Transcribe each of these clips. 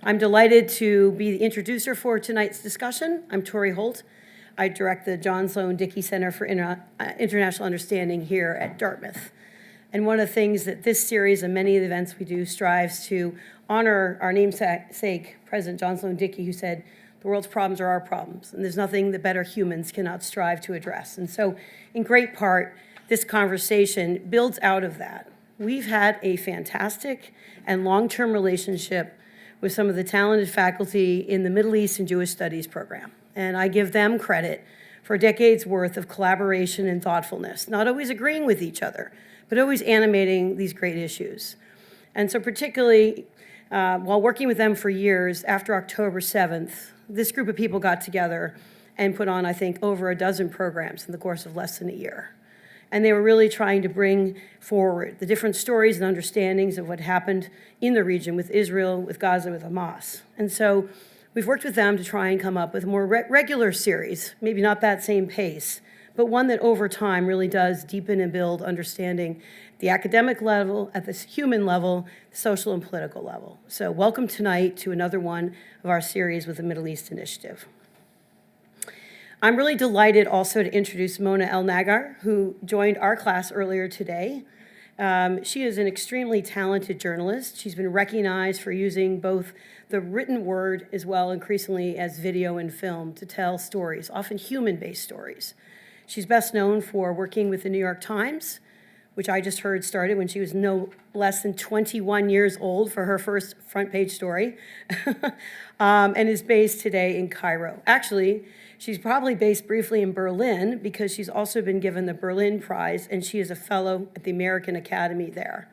I'm delighted to be the introducer for tonight's discussion. I'm Tori Holt. I direct the John Sloan Dickey Center for International Understanding here at Dartmouth. And one of the things that this series and many of the events we do strives to honor our namesake, President John Sloan Dickey, who said, "The world's problems are our problems, and there's nothing that better humans cannot strive to address." And so, in great part, this conversation builds out of that. We've had a fantastic and long-term relationship with some of the talented faculty in the Middle East and Jewish Studies program. And I give them credit for decades worth of collaboration and thoughtfulness, not always agreeing with each other, but always animating these great issues. And so particularly, while working with them for years, after October 7th, this group of people got together and put on, I think, over a dozen programs in the course of less than a year. And they were really trying to bring forward the different stories and understandings of what happened in the region with Israel, with Gaza, with Hamas. And so we've worked with them to try and come up with a more regular series, maybe not that same pace, but one that over time really does deepen and build understanding at the academic level, at the human level, the social and political level. So welcome tonight to another one of our series with the Middle East Initiative. I'm really delighted also to introduce Mona El-Naggar, who joined our class earlier today. She is an extremely talented journalist. She's been recognized for using both the written word as well increasingly as video and film to tell stories, often human-based stories. She's best known for working with the New York Times, which I just heard started when she was no less than 21 years old for her first front page story, and is based today in Cairo. Actually, she's probably based briefly in Berlin because she's also been given the Berlin Prize, and she is a fellow at the American Academy there.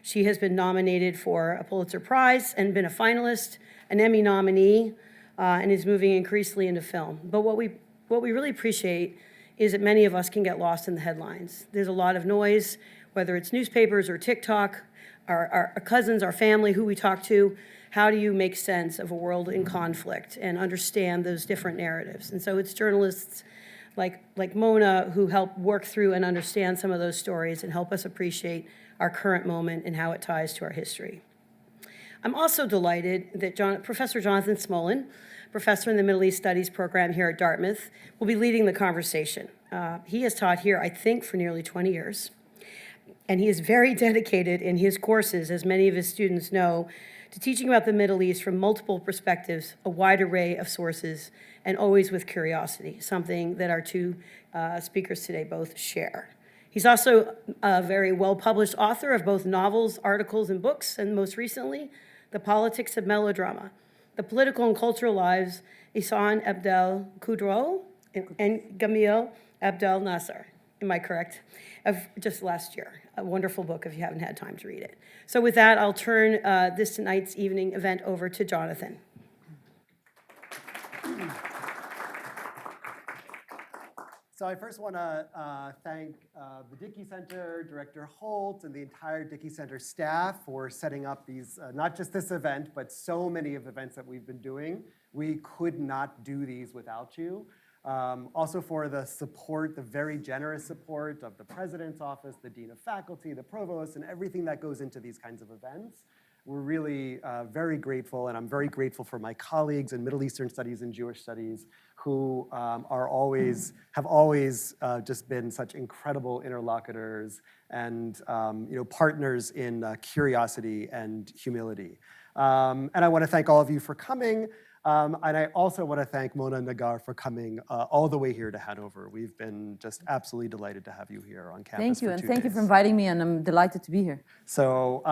She has been nominated for a Pulitzer Prize and been a finalist, an Emmy nominee, and is moving increasingly into film. But what we really appreciate is that many of us can get lost in the headlines. There's a lot of noise, whether it's newspapers or TikTok, our cousins, our family, who we talk to. How do you make sense of a world in conflict and understand those different narratives? And so it's journalists like Mona who help work through and understand some of those stories and help us appreciate our current moment and how it ties to our history. I'm also delighted that Professor Jonathan Smolin, professor in the Middle East Studies program here at Dartmouth, will be leading the conversation. He has taught here, I think, for nearly 20 years. And he is very dedicated in his courses, as many of his students know, to teaching about the Middle East from multiple perspectives, a wide array of sources, and always with curiosity, something that our two speakers today both share. He's also a very well-published author of both novels, articles, and books, and most recently, The Politics of Melodrama, The Political and Cultural Lives, Ihsan Abdel Kudro and Gamil Abdel Nasser. Am I correct? Of just last year. A wonderful book if you haven't had time to read it. So with that, I'll turn this tonight's evening event over to Jonathan. So I first want to thank the Dickey Center, Director Holt, and the entire Dickey Center staff for setting up these, not just this event, but so many of the events that we've been doing. We could not do these without you. Also for the support, the very generous support of the President's Office, the Dean of Faculty, the Provost, and everything that goes into these kinds of events. We're really very grateful, and I'm very grateful for my colleagues in Middle Eastern Studies and Jewish Studies who have always just been such incredible interlocutors and partners in curiosity and humility. And I want to thank all of you for coming. And I also want to thank Mona El-Naggar for coming all the way here to Hanover. We've been just absolutely delighted to have you here on campus. Thank you, and thank you for inviting me, and I'm delighted to be here. So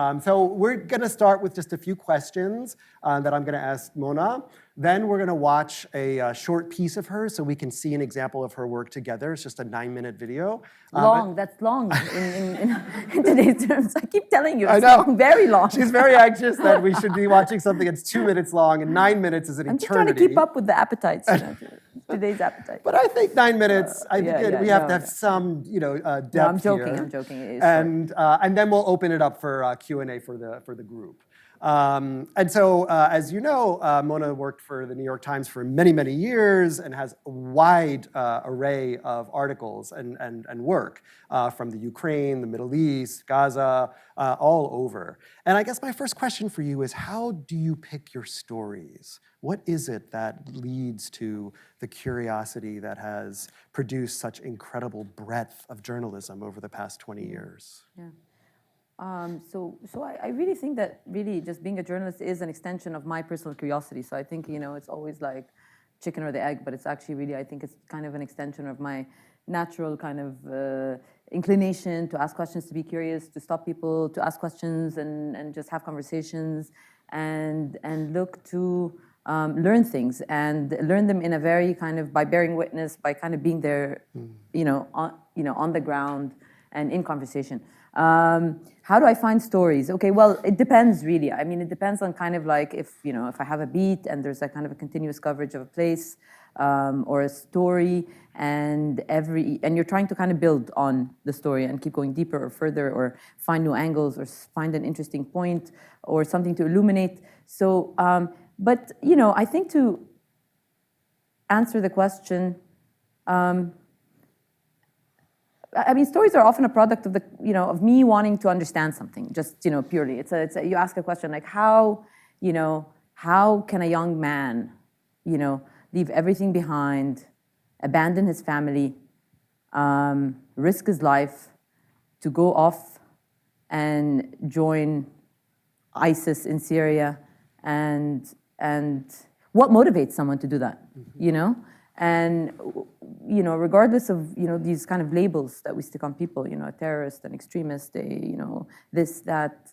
we're going to start with just a few questions that I'm going to ask Mona. Then we're going to watch a short piece of her so we can see an example of her work together. It's just a 9-minute video. That's long in today's terms. I keep telling you, it's long, very long. She's very anxious that we should be watching something that's 2 minutes long, and 9 minutes is an eternity. I'm just trying to keep up with the appetites, today's appetite. But I think 9 minutes, we have to have some, depth. No, I'm joking. Here. I'm joking. It is and then we'll open it up for Q&A for the group. And so, as you know, Mona worked for the New York Times for many, many years and has a wide array of articles and work from the Ukraine, the Middle East, Gaza, all over. And I guess my first question for you is, how do you pick your stories? What is it that leads to the curiosity that has produced such incredible breadth of journalism over the past 20 years? Yeah. So I really think that really just being a journalist is an extension of my personal curiosity. So I think, it's always like chicken or the egg, but it's actually really, I think it's kind of an extension of my natural kind of inclination to ask questions, to be curious, to stop people, to ask questions and just have conversations and look to learn things and learn them in a very kind of by bearing witness, by kind of being there, on the ground and in conversation. How do I find stories? Okay, well, it depends really. I mean, it depends on kind of like if I have a beat and there's a kind of a continuous coverage of a place or a story and you're trying to kind of build on the story and keep going deeper or further or find new angles or find an interesting point or something to illuminate. So, but, I think to answer the question, I mean, stories are often a product of of me wanting to understand something, just, purely. You ask a question like, how can a young man, leave everything behind, abandon his family, risk his life to go off and join ISIS in Syria, and what motivates someone to do that, And, regardless of, these kind of labels that we stick on people, a terrorist, an extremist, this, that,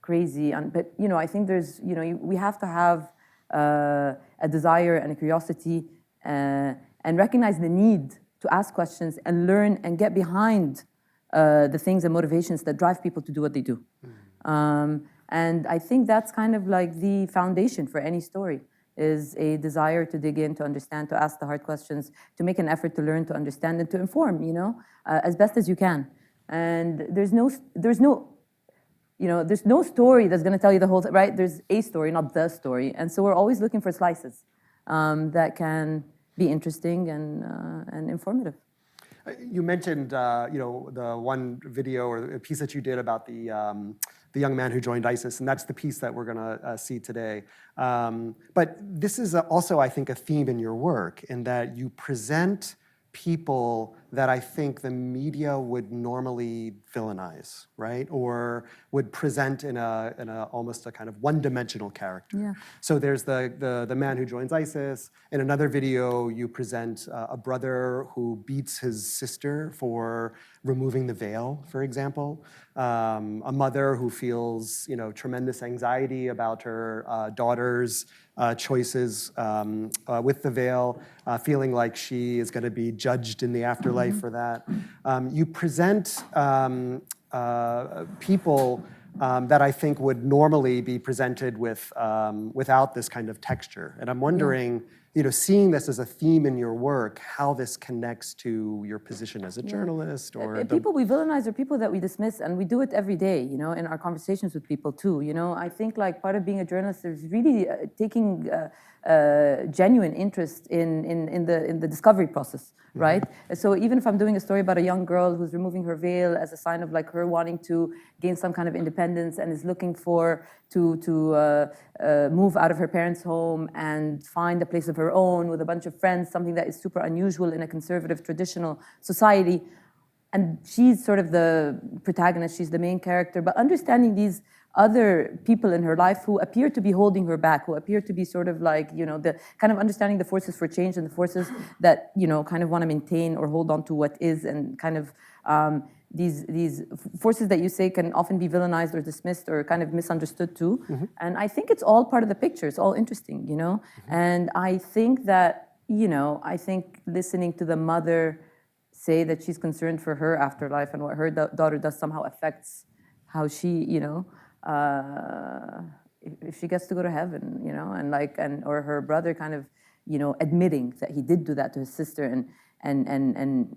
crazy. But, I think there's, we have to have a desire and a curiosity and recognize the need to ask questions and learn and get behind the things and motivations that drive people to do what they do. And I think that's kind of like the foundation for any story, is a desire to dig in, to understand, to ask the hard questions, to make an effort to learn, to understand, and to inform, as best as you can. And there's no story that's going to tell you the whole thing, right? There's a story, not the story. And so we're always looking for slices that can be interesting and informative. You mentioned, the one video or a piece that you did about the young man who joined ISIS, and that's the piece that we're going to see today. But this is also, I think, a theme in your work, in that you present people that I think the media would normally villainize, right? Or would present in a almost a kind of one-dimensional character. Yeah. So there's the man who joins ISIS. In another video, you present a brother who beats his sister for removing the veil, for example. A mother who feels, tremendous anxiety about her daughter's choices with the veil, feeling like she is going to be judged in the afterlife for that. You present people that I think would normally be presented with without this kind of texture. And I'm wondering, seeing this as a theme in your work, how this connects to your position as a journalist, or people we villainize are people that we dismiss, and we do it every day, in our conversations with people too. I think like part of being a journalist is really taking genuine interest in the discovery process, right? So even if I'm doing a story about a young girl who's removing her veil as a sign of like her wanting to gain some kind of independence and is looking to move out of her parents' home and find a place of her own with a bunch of friends, something that is super unusual in a conservative, traditional society. And she's sort of the protagonist, she's the main character, but understanding these other people in her life who appear to be holding her back, who appear to be sort of like, the kind of understanding the forces for change and the forces that, kind of want to maintain or hold on to what is, and kind of these forces that you say can often be villainized or dismissed or kind of misunderstood too. And I think it's all part of the picture. It's all interesting, And I think that, I think listening to the mother say that she's concerned for her afterlife and what her daughter does somehow affects how she, if she gets to go to heaven, or her brother kind of, admitting that he did do that to his sister and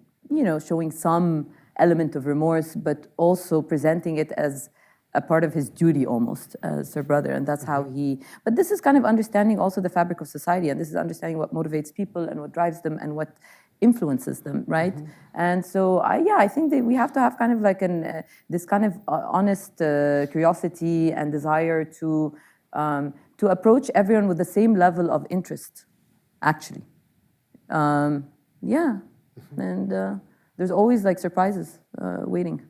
showing some element of remorse, but also presenting it as a part of his duty almost as her brother, and that's how he. But this is kind of understanding also the fabric of society, and this is understanding what motivates people and what drives them and what influences them, right? And so, I think that we have to have kind of like this kind of honest curiosity and desire to approach everyone with the same level of interest, actually. And there's always like surprises waiting.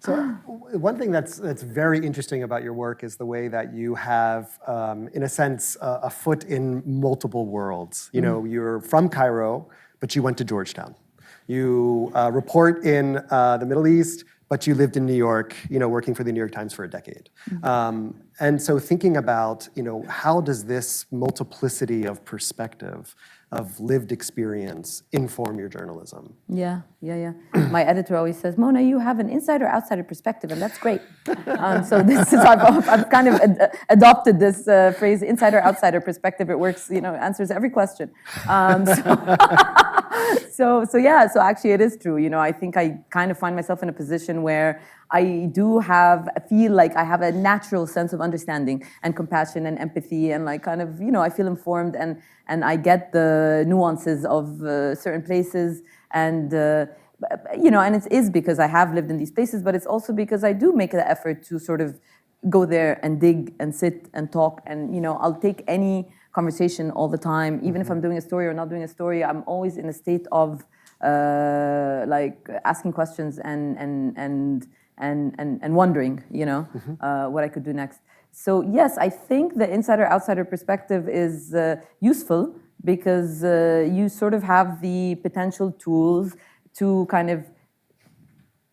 So one thing that's very interesting about your work is the way that you have, in a sense, a foot in multiple worlds. You know, you're from Cairo, but you went to Georgetown. You report in the Middle East, but you lived in New York, working for the New York Times for a decade. And so thinking about, how does this multiplicity of perspective, of lived experience, inform your journalism? Yeah. My editor always says, Mona, you have an insider-outsider perspective, and that's great. So this is, I've kind of adopted this phrase, insider-outsider perspective. It works, answers every question. So actually it is true. I think I kind of find myself in a position where I feel like I have a natural sense of understanding and compassion and empathy, and like kind of, I feel informed and I get the nuances of certain places, and and it is because I have lived in these places, but it's also because I do make the effort to sort of go there and dig and sit and talk, and I'll take any conversation all the time, even if I'm doing a story or not doing a story. I'm always in a state of like asking questions and wondering, what I could do next. So yes, I think the insider-outsider perspective is useful because you sort of have the potential tools to kind of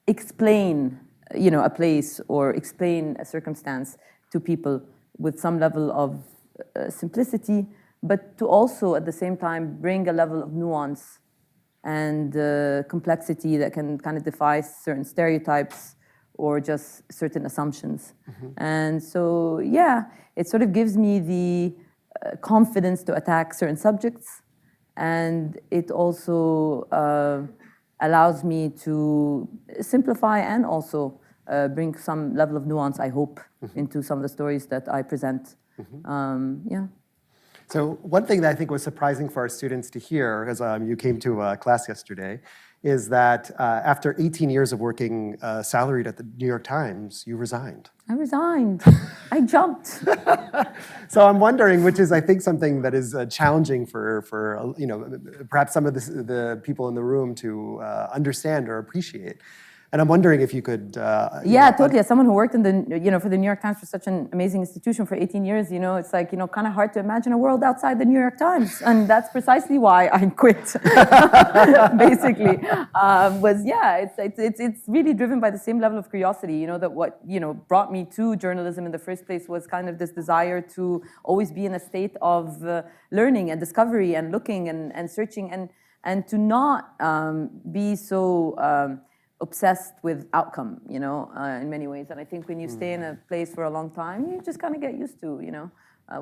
explain, a place or explain a circumstance to people with some level of simplicity, but to also at the same time bring a level of nuance and complexity that can kind of defy certain stereotypes or just certain assumptions. And so, it sort of gives me the confidence to attack certain subjects, and it also allows me to simplify and also bring some level of nuance, I hope, into some of the stories that I present. So one thing that I think was surprising for our students to hear, as you came to class yesterday, is that after 18 years of working salaried at the New York Times, you resigned. I resigned. I jumped. So I'm wondering, which is I think something that is challenging for perhaps some of the people in the room to understand or appreciate. And I'm wondering if you could... totally. As someone who worked in the, for the New York Times for such an amazing institution for 18 years, it's like, kind of hard to imagine a world outside the New York Times. And that's precisely why I quit, basically. It's really driven by the same level of curiosity, that what, brought me to journalism in the first place was kind of this desire to always be in a state of learning and discovery and looking and searching and to not be so... obsessed with outcome, in many ways. And I think when you stay in a place for a long time, you just kind of get used to,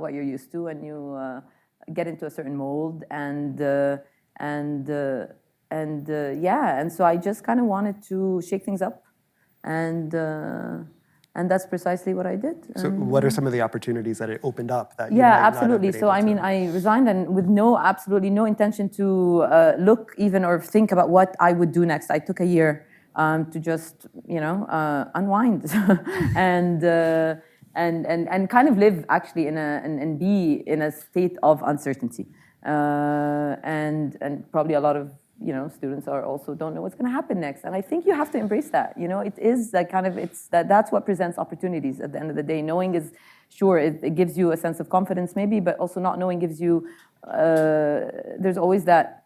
what you're used to, and you get into a certain mold. And so I just kind of wanted to shake things up, and that's precisely what I did. So what are some of the opportunities that it opened up that you Yeah, might absolutely. Not have been able to? I resigned and with absolutely no intention to look even or think about what I would do next. I took a year to just, unwind and kind of live actually and be in a state of uncertainty. And probably a lot of students don't know what's going to happen next. And I think you have to embrace that. It is like kind of that's what presents opportunities at the end of the day. Knowing is sure it gives you a sense of confidence maybe, but also not knowing gives you there's always that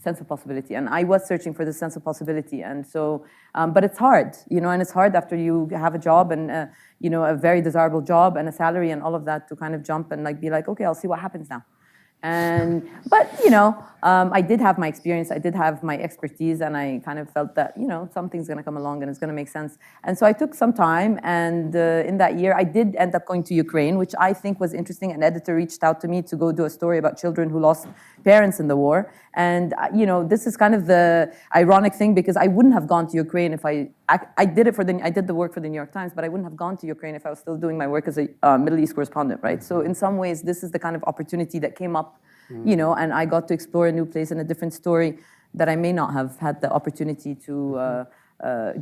sense of possibility. And I was searching for this sense of possibility. And so, but it's hard, and it's hard after you have a job and, a very desirable job and a salary and all of that to kind of jump and be like, okay, I'll see what happens now. But I did have my experience, I did have my expertise, and I kind of felt that, something's going to come along and it's going to make sense. And so I took some time, and in that year, I did end up going to Ukraine, which I think was interesting. An editor reached out to me to go do a story about children who lost parents in the war. And, this is kind of the ironic thing, because I wouldn't have gone to Ukraine if I did the work for the New York Times, but I wouldn't have gone to Ukraine if I was still doing my work as a Middle East correspondent, right? So in some ways, this is the kind of opportunity that came up, and I got to explore a new place and a different story that I may not have had the opportunity to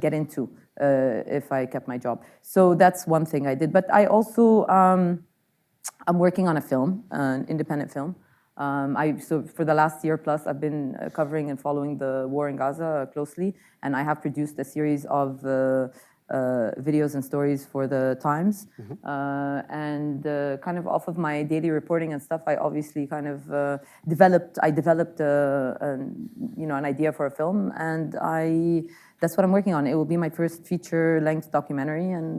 get into if I kept my job. So that's one thing I did. But I also, I'm working on a film, an independent film. So for the last year plus, I've been covering and following the war in Gaza closely, and I have produced a series of videos and stories for the Times. And kind of off of my daily reporting and stuff, I obviously kind of developed an idea for a film, and that's what I'm working on. It will be my first feature-length documentary, and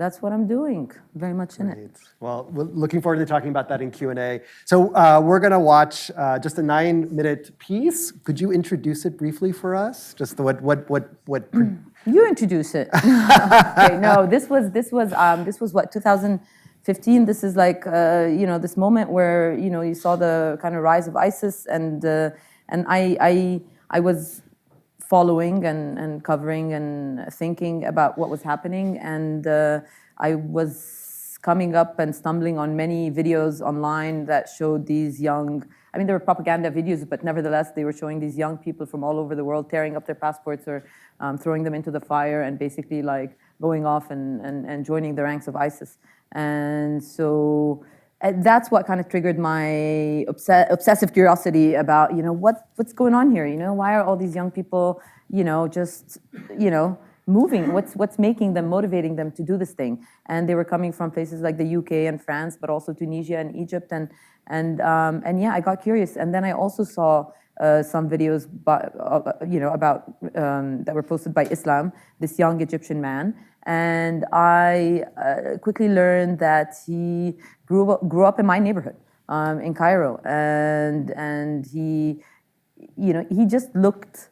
that's what I'm doing, very much in it. Well, we're looking forward to talking about that in Q&A. So we're going to watch just a 9-minute piece. Could you introduce it briefly for us? Just what? You introduce it. Okay, no, this was what, 2015. This is like this moment where you saw the kind of rise of ISIS, and I was following and covering and thinking about what was happening, and I was coming up and stumbling on many videos online that showed these young, there were propaganda videos, but nevertheless they were showing these young people from all over the world tearing up their passports or throwing them into the fire and basically like going off and joining the ranks of ISIS. And so that's what kind of triggered my obsessive curiosity about, what's going on here? Why are all these young people, just, moving? What's making them, motivating them to do this thing? And they were coming from places like the UK and France, but also Tunisia and Egypt. And yeah, I got curious. And then I also saw some videos, about that were posted by Islam, this young Egyptian man. And I quickly learned that he grew up in my neighborhood, in Cairo, and he just looked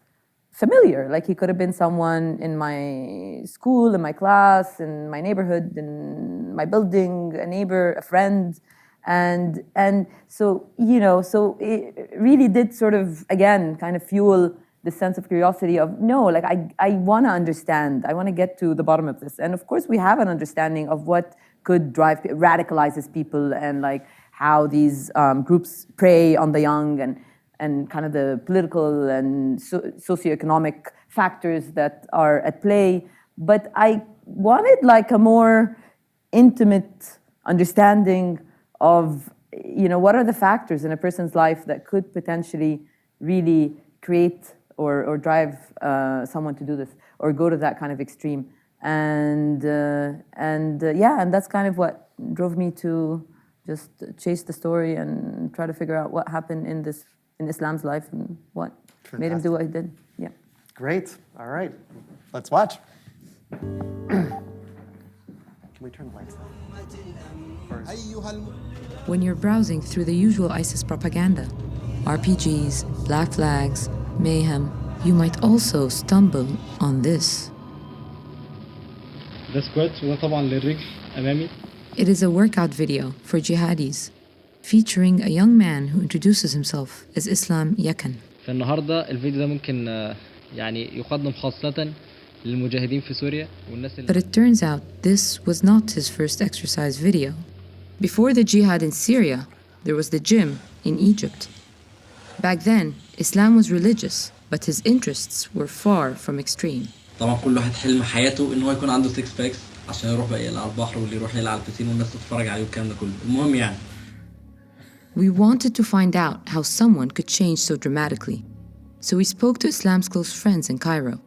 familiar. Like he could have been someone in my school, in my class, in my neighborhood, in my building, a neighbor, a friend. And so, so it really did sort of, again, kind of fuel the sense of curiosity of, no, like I want to understand. I want to get to the bottom of this. And of course, we have an understanding of what could radicalizes people, and like how these groups prey on the young, and kind of the political and socioeconomic factors that are at play. But I wanted like a more intimate understanding of, what are the factors in a person's life that could potentially really create or drive someone to do this or go to that kind of extreme. And that's kind of what drove me to just chase the story and try to figure out what happened in Islam's life and what made him do what he did. Yeah. Great. All right. Let's watch. Can we turn the lights on? When you're browsing through the usual ISIS propaganda, RPGs, black flags, mayhem, you might also stumble on this. ده سكوات وده طبعا للرجل أمامي. It is a workout video for jihadis, featuring a young man who introduces himself as Islam Yakan. فالنهارده الفيديو ده ممكن يعني يقدم خاصة للمجاهدين في سوريا والناس But it turns out this was not his first exercise video. Before the jihad in Syria, there was the gym in Egypt. Back then, Islam was religious, but his interests were far from extreme. طبعا كل واحد حلم حياته ان هو يكون عنده 6 باكس عشان يروح بقى يلعب على البحر واللي يروح يلعب على البسين والناس تتفرج عليه والكلام ده كله. المهم يعني. We wanted to find out how someone could change so dramatically. So we spoke to Islam's close friends in Cairo.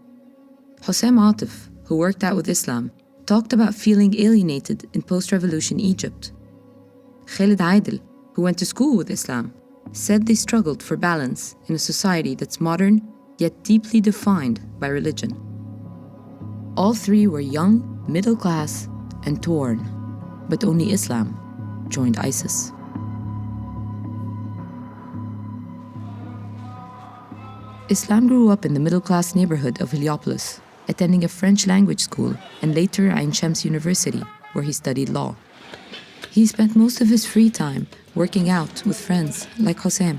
Hossein Atif, who worked out with Islam, talked about feeling alienated in post-revolution Egypt. Khalid Aidel, who went to school with Islam, said they struggled for balance in a society that's modern yet deeply defined by religion. All three were young, middle class, and torn, but only Islam joined ISIS. Islam grew up in the middle-class neighborhood of Heliopolis, attending a French language school and later Ain Shams University, where he studied law. He spent most of his free time working out with friends like Hossein.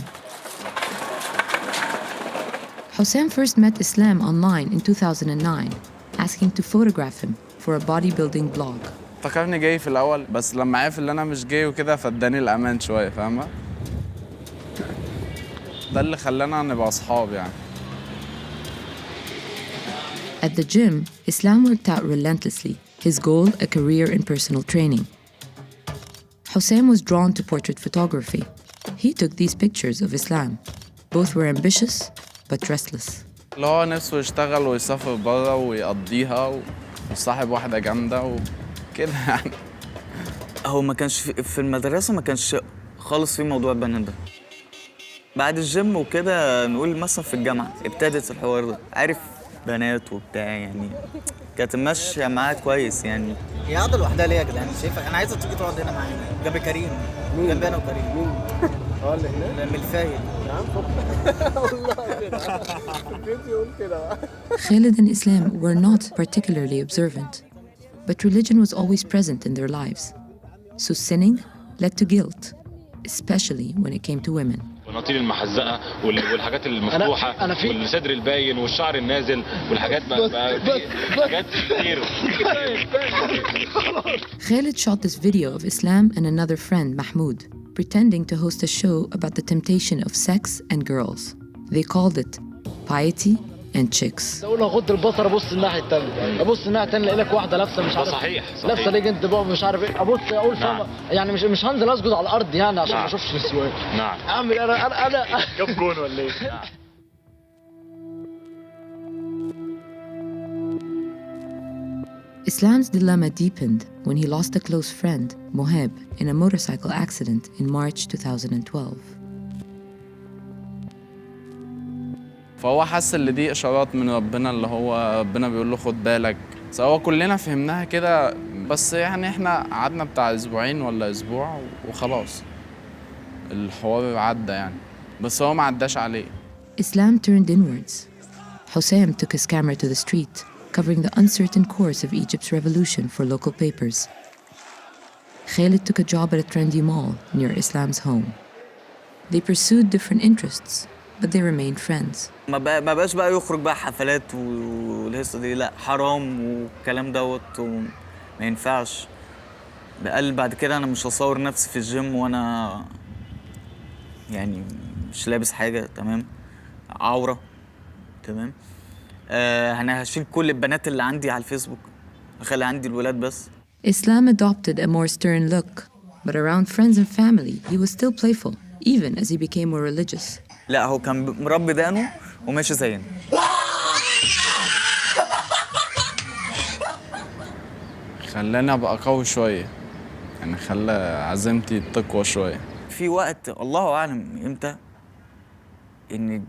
Hossein first met Islam online in 2009, asking to photograph him for a bodybuilding blog. افتكرني جاي في الأول بس لما عرف إن أنا مش جاي وكده فاداني الأمان شوية فاهمة؟ ده اللي خلانا نبقى أصحاب يعني. At the gym, Islam worked out relentlessly, his goal a career in personal training. Hossein was drawn to portrait photography. He took these pictures of Islam. Both were ambitious, but restless. اللي هو نفسه يشتغل ويسافر بره ويقضيها ويصاحب واحدة جامدة وكده يعني. هو ما كانش في المدرسة ما كانش خالص في موضوع البنات ده. بعد الجيم وكده نقول مثلا في الجامعة ابتدت الحوار ده، عارف بنات وبتاع يعني كانت ماشية معاه كويس يعني. هي قاعدة لوحدها ليه يا جدعان؟ شايفة أنا عايزة تيجي تقعد هنا معانا جنب كريم. جنبي أنا وكريم. مين؟ اللي هناك؟ من الفايل. يا عم والله كده. يقول كده. Khalid and Islam were not particularly observant, but religion was always present in their lives. So sinning led to guilt, especially when it came to women. وناطيل المحزقه والحاجات المفتوحه والصدر الباين والشعر النازل والحاجات حاجات كتير. Khalid shot this video of Islam and another friend, Mahmoud, pretending to host a show about the temptation of sex and girls. They called it Piety and Chicks. اقول اغض البصر ابص الناحيه الثانيه، ابص الناحيه الثانيه الاقي لك واحده لابسه مش عارف صحيح لابسه ليه انت بقى مش عارف ايه، ابص اقول نعم. يعني مش هنزل اسجد على الارض يعني عشان ما اشوفش النسوان. نعم اعمل انا جاب جون ولا ايه؟ Islam's dilemma deepened when he lost a close friend, Moheb, in a motorcycle accident in March 2012. فهو حس ان دي اشارات من ربنا اللي هو ربنا بيقول له خد بالك. سواء كلنا فهمناها كده بس يعني احنا قعدنا بتاع اسبوعين ولا اسبوع وخلاص الحوار عدى يعني بس هو ما عداش عليه. Islam turned inwards. Hossein took his camera to the street, covering the uncertain course of Egypt's revolution for local papers. Khalid took a job at a trendy mall near Islam's home. They pursued different interests, but they remained friends. ما بقاش بقى يخرج بقى حفلات والهيصه دي، لا حرام والكلام دوت وما ينفعش. قال بعد كده انا مش هصور نفسي في الجيم وانا يعني مش لابس حاجه تمام، عوره تمام. انا هشيل كل البنات اللي عندي على الفيسبوك، اخلي عندي الولاد بس. Islam adopted a more stern look, but around friends and family he was still playful, even as he became more religious. لا هو كان مربي دقنه وماشي زينا. خلاني ابقى قوي شويه يعني خلى عزيمتي تقوى شويه. في وقت الله اعلم امتى ان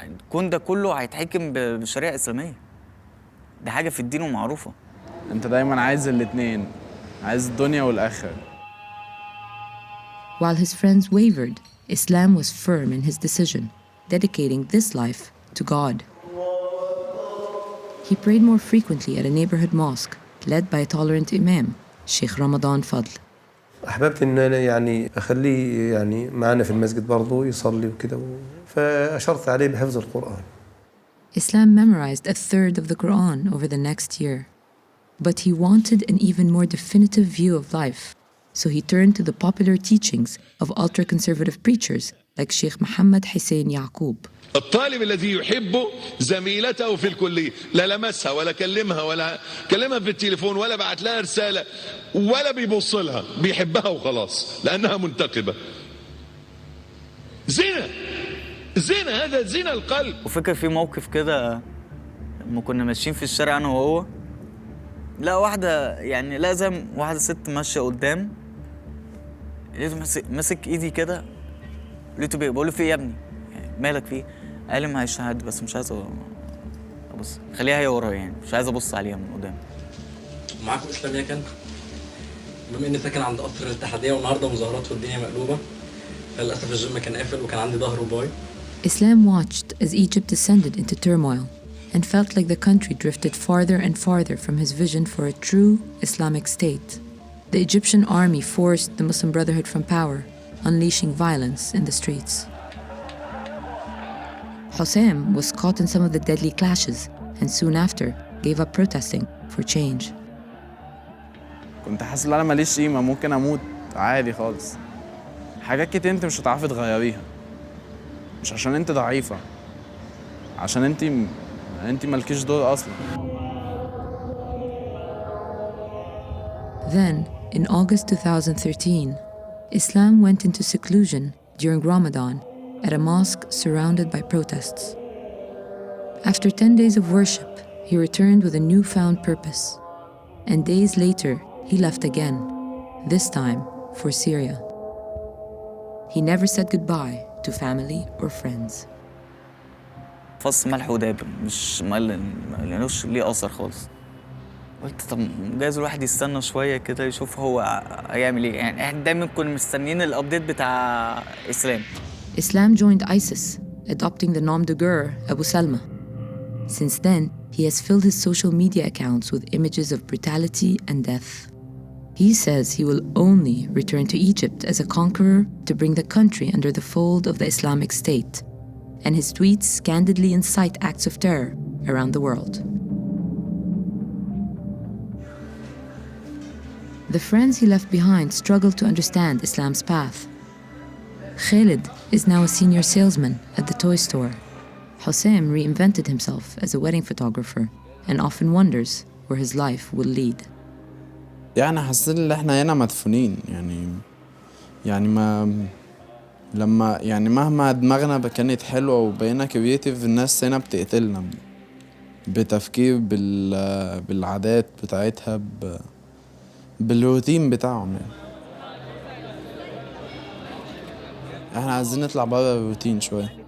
الكون ده كله هيتحكم بشريعه اسلاميه. ده حاجه في الدين ومعروفه. انت دايما عايز الاتنين، عايز الدنيا والاخره. While his friends wavered, Islam was firm in his decision, dedicating this life to God. He prayed more frequently at a neighborhood mosque led by a tolerant imam, Sheikh Ramadan Fadl. أحببت إن أنا يعني أخليه يعني معنا في المسجد برضه يصلي وكده، فأشرت عليه بحفظ القرآن. Islam memorized a third of the Quran over the next year, but he wanted an even more definitive view of life. So he turned to the popular teachings of ultra-conservative preachers like Sheikh Muhammad Hussein Yaqub. الطالب الذي يحب زميلته في الكلية لا لمسها ولا كلمها ولا كلمها في التليفون ولا بعت لها رسالة ولا بيبص لها، بيحبها وخلاص لأنها منتقبة. زنا زنا، هذا زنا القلب. وفكر في موقف كده لما كنا ماشيين في الشارع أنا وهو، لا واحدة يعني لازم واحدة ست ماشية قدام، لقيته ماسك ايدي كده، لقيته بقول له في ايه يا ابني؟ مالك فيه؟ قال لي معلش هعدي بس مش عايز ابص، خليها هي ورايا يعني مش عايز ابص عليها من قدام. معاكم اسلاميه كان بما اني ساكن عند قصر الاتحاديه والنهارده مظاهرات والدنيا مقلوبه، فللاسف الجيم كان قافل وكان عندي ظهر وباي. Islam watched as Egypt descended into turmoil and felt like the country drifted farther and farther from his vision for a true Islamic state. The Egyptian army forced the Muslim Brotherhood from power, unleashing violence in the streets. Hossein was caught in some of the deadly clashes and soon after gave up protesting for change. كنت حاسس ان انا ماليش قيمه، ممكن اموت عادي خالص. حاجات كتير انت مش هتعرفي تغيريها، مش عشان انت ضعيفه، عشان انت مالكيش دور اصلا. Then, in August 2013, Islam went into seclusion during Ramadan at a mosque surrounded by protests. After 10 days of worship, he returned with a newfound purpose. And days later, he left again, this time for Syria. He never said goodbye to family or friends. فص ملح وداب مش ملوش ليه اثر خالص. قلت طب جايز الواحد يستنى شويه كده يشوف هو هيعمل ايه. يعني احنا دايما كنا مستنيين الابديت بتاع اسلام. Islam joined ISIS, adopting the nom de guerre Abu Salma. Since then, he has filled his social media accounts with images of brutality and death. He says he will only return to Egypt as a conqueror to bring the country under the fold of the Islamic State, and his tweets candidly incite acts of terror around the world. The friends he left behind struggled to understand Islam's path. Khalid is now a senior salesman at the toy store. Hossein reinvented himself as a wedding photographer and often wonders where his life will lead. يعني حسيت ان احنا هنا مدفونين، يعني ما لما يعني مهما دماغنا كانت حلوه وبقينا كرييتيف، الناس هنا بتقتلنا بتفكير بالعادات بتاعتها، بالروتين بتاعهم. يعني احنا عايزين نطلع بره الروتين شويه.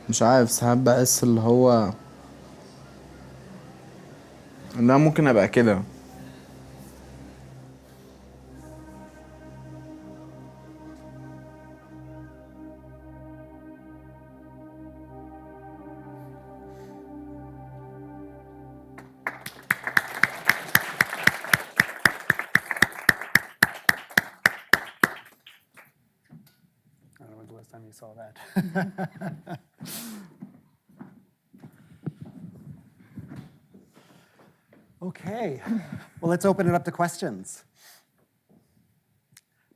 مش عارف، ساعات بحس اللي هو لا ممكن ابقى كده. Last time you saw that. Okay, well, let's open it up to questions.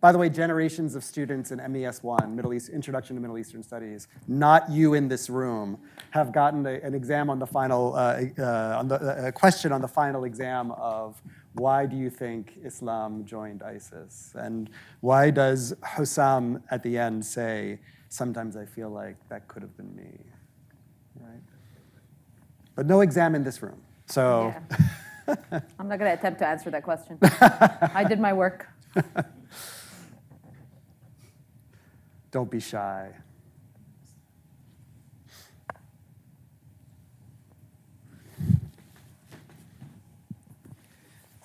By the way, generations of students in MES1, Middle East, Introduction to Middle Eastern Studies, not you in this room, have gotten an exam on the final, a question on the final exam of why do you think Islam joined ISIS? And why does Hussam at the end say, sometimes I feel like that could have been me, right? But no exam in this room, so. Yeah. I'm not gonna attempt to answer that question. I did my work. Don't be shy.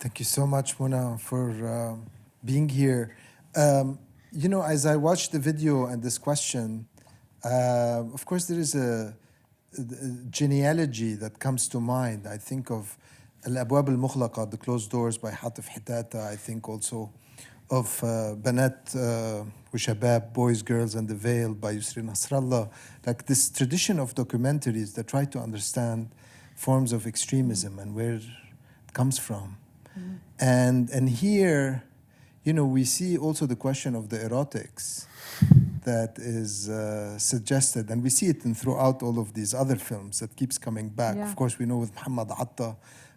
Thank you so much, Mona, for being here. You know, as I watched the video and this question, of course there is a genealogy that comes to mind. I think of Al-Abwab al-Mughlaqa, The Closed Doors by Hatif Hitata. I think also of Banat Shabab, Boys, Girls, and the Veil by Yusri Nasrallah. Like this tradition of documentaries that try to understand forms of extremism and where it comes from. And here, you know, we see also the question of the erotics that is suggested, and we see it throughout all of these other films that keeps coming back. Yeah. Of course, we know with Muhammad Atta,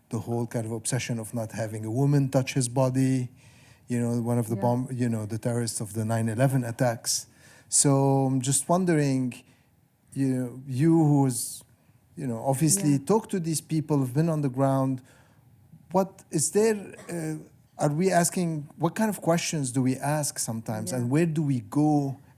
the whole kind of obsession of not having a woman touch his body, you know, one of the the terrorists of the 9/11 attacks. So I'm just wondering, you who's, you know, obviously talk to these people, have been on the ground. What is there? Are we asking? What kind of questions do we ask sometimes, and where do we go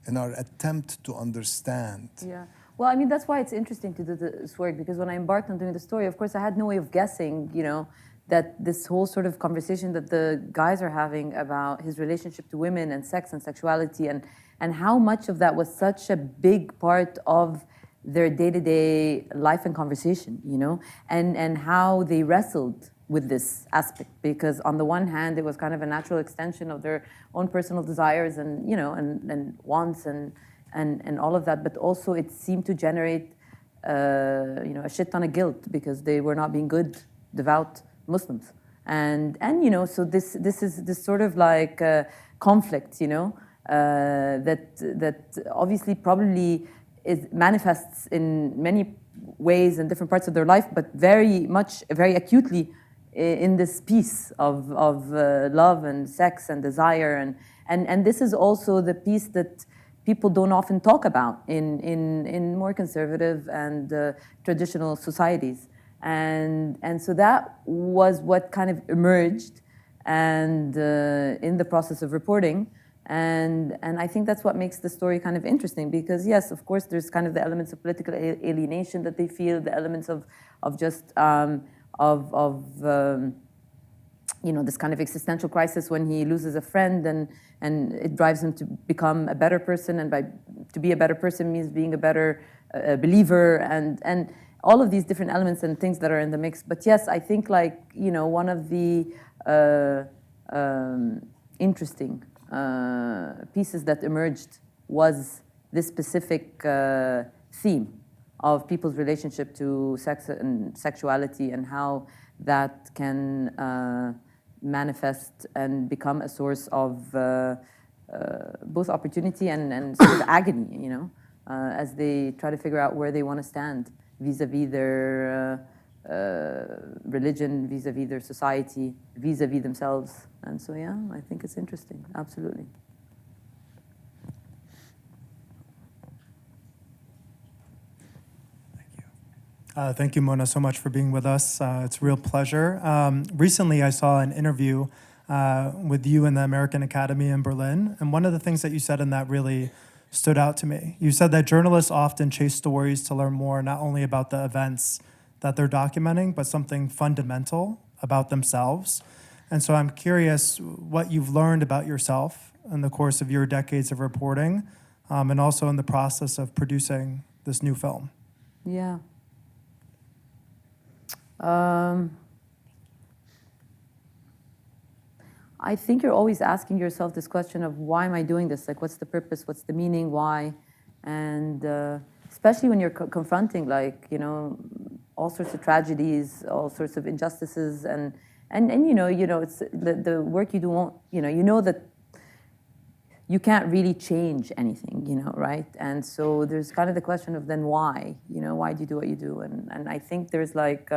in our attempt to understand? Yeah. Well, I mean, that's why it's interesting to do this work, because when I embarked on doing the story, of course, I had no way of guessing, you know, that this whole sort of conversation that the guys are having about his relationship to women and sex and sexuality and how much of that was such a big part of their day-to-day life and conversation, you know, and how they wrestled with this aspect, because on the one hand, it was kind of a natural extension of their own personal desires and, you know, and wants and all of that, but also it seemed to generate, you know, a shit ton of guilt because they were not being good, devout Muslims. And you know, so this is this sort of like conflict, you know, that obviously probably manifests in many ways in different parts of their life, but very acutely in this piece of love and sex and desire, and this is also the piece that people don't often talk about in more conservative and traditional societies, and so that was what kind of emerged, and in the process of reporting. And I think that's what makes the story kind of interesting, because yes, of course, there's kind of the elements of political alienation that they feel, the elements of just you know, this kind of existential crisis when he loses a friend, and it drives him to become a better person, and to be a better person means being a better believer, and all of these different elements and things that are in the mix. But yes, I think, like, you know, one of the interesting pieces that emerged was this specific theme of people's relationship to sex and sexuality, and how that can manifest and become a source of both opportunity and sort of agony, you know, as they try to figure out where they want to stand vis-a-vis their religion, vis-a-vis their society, vis-a-vis themselves. And so, yeah, I think it's interesting, absolutely. Thank you, Mona, so much for being with us. It's a real pleasure. Recently, I saw an interview with you in the American Academy in Berlin, and one of the things that you said in that really stood out to me. You said that journalists often chase stories to learn more, not only about the events that they're documenting, but something fundamental about themselves. And so I'm curious what you've learned about yourself in the course of your decades of reporting, and also in the process of producing this new film. Yeah. I think you're always asking yourself this question of, why am I doing this? Like, what's the purpose? What's the meaning? Why? And especially when you're confronting, like, you know, all sorts of tragedies, all sorts of injustices, and you know, it's the work you do won't, you know that you can't really change anything, you know, right? And so there's kind of the question of, then why? You know, why do you do what you do? And I think there's like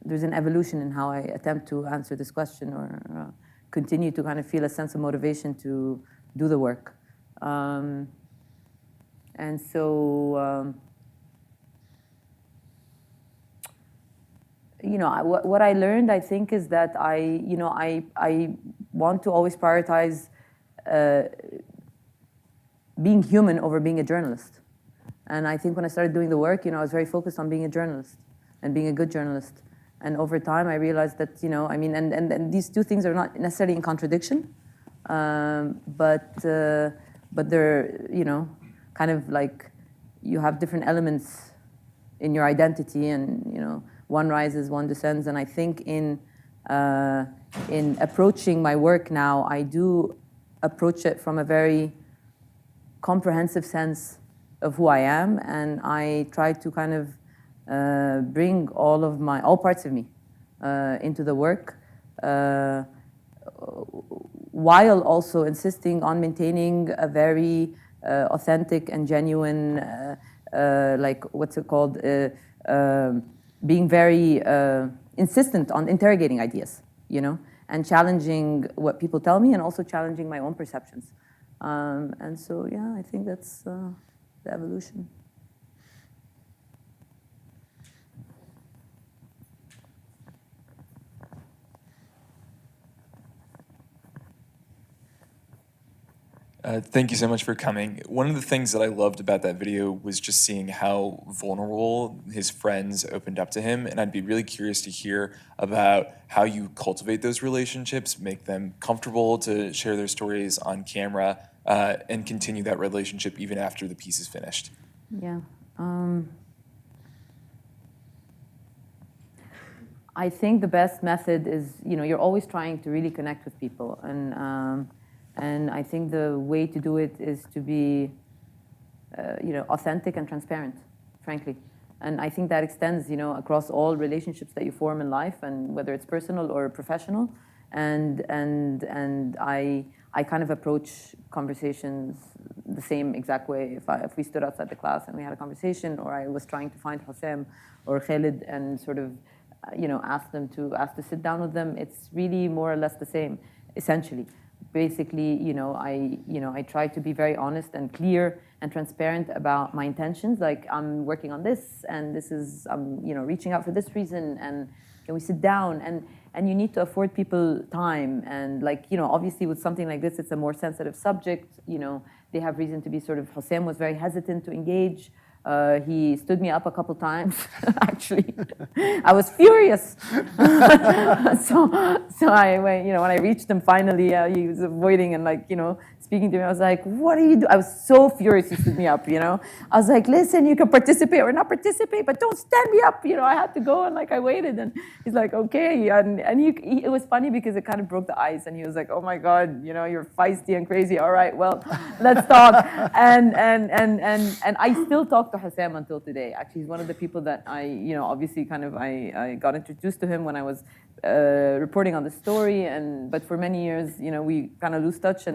there's an evolution in how I attempt to answer this question, or continue to kind of feel a sense of motivation to do the work. And so, you know, what I learned, I think, is that I want to always prioritize being human over being a journalist. And I think when I started doing the work, you know, I was very focused on being a journalist and being a good journalist. And over time, I realized that, you know, I mean, and these two things are not necessarily in contradiction, but they're, you know, kind of like you have different elements in your identity, and, you know, one rises, one descends. And I think in approaching my work now, I do approach it from a very comprehensive sense of who I am, and I try to kind of bring all parts of me into the work, while also insisting on maintaining a very authentic and genuine, like, what's it called, being very insistent on interrogating ideas, you know, and challenging what people tell me, and also challenging my own perceptions. And so, yeah, I think that's the evolution. Thank you so much for coming. One of the things that I loved about that video was just seeing how vulnerable his friends opened up to him, and I'd be really curious to hear about how you cultivate those relationships, make them comfortable to share their stories on camera, and continue that relationship even after the piece is finished. Yeah. I think the best method is, you're always trying to really connect with people. And I think the way to do it is to be, authentic and transparent, frankly. And I think that extends, across all relationships that you form in life, and whether it's personal or professional. And I kind of approach conversations the same exact way. If we stood outside the class and we had a conversation, or I was trying to find Hossein or Khalid and sort of, ask to sit down with them, it's really more or less the same, essentially. Basically, I try to be very honest and clear and transparent about my intentions. Like, I'm working on this, and this is, I'm, reaching out for this reason, and can we sit down? And you need to afford people time. And obviously with something like this, it's a more sensitive subject. They have reason to be sort of, Hossein was very hesitant to engage. He stood me up a couple times, actually. I was furious. so when I reached him finally, he was avoiding and speaking to me. I was like, what are you doing? I was so furious he stood me up, I was like, listen, you can participate or not participate, but don't stand me up. I had to go, and I waited, and he's like, okay. And it was funny because it kind of broke the ice, and he was like, oh my God, you're feisty and crazy. All right, well, let's talk. And I still talk to Hossein until today. Actually, he's one of the people that obviously I got introduced to him when I was reporting on the story, but for many years, we kind of lose touch.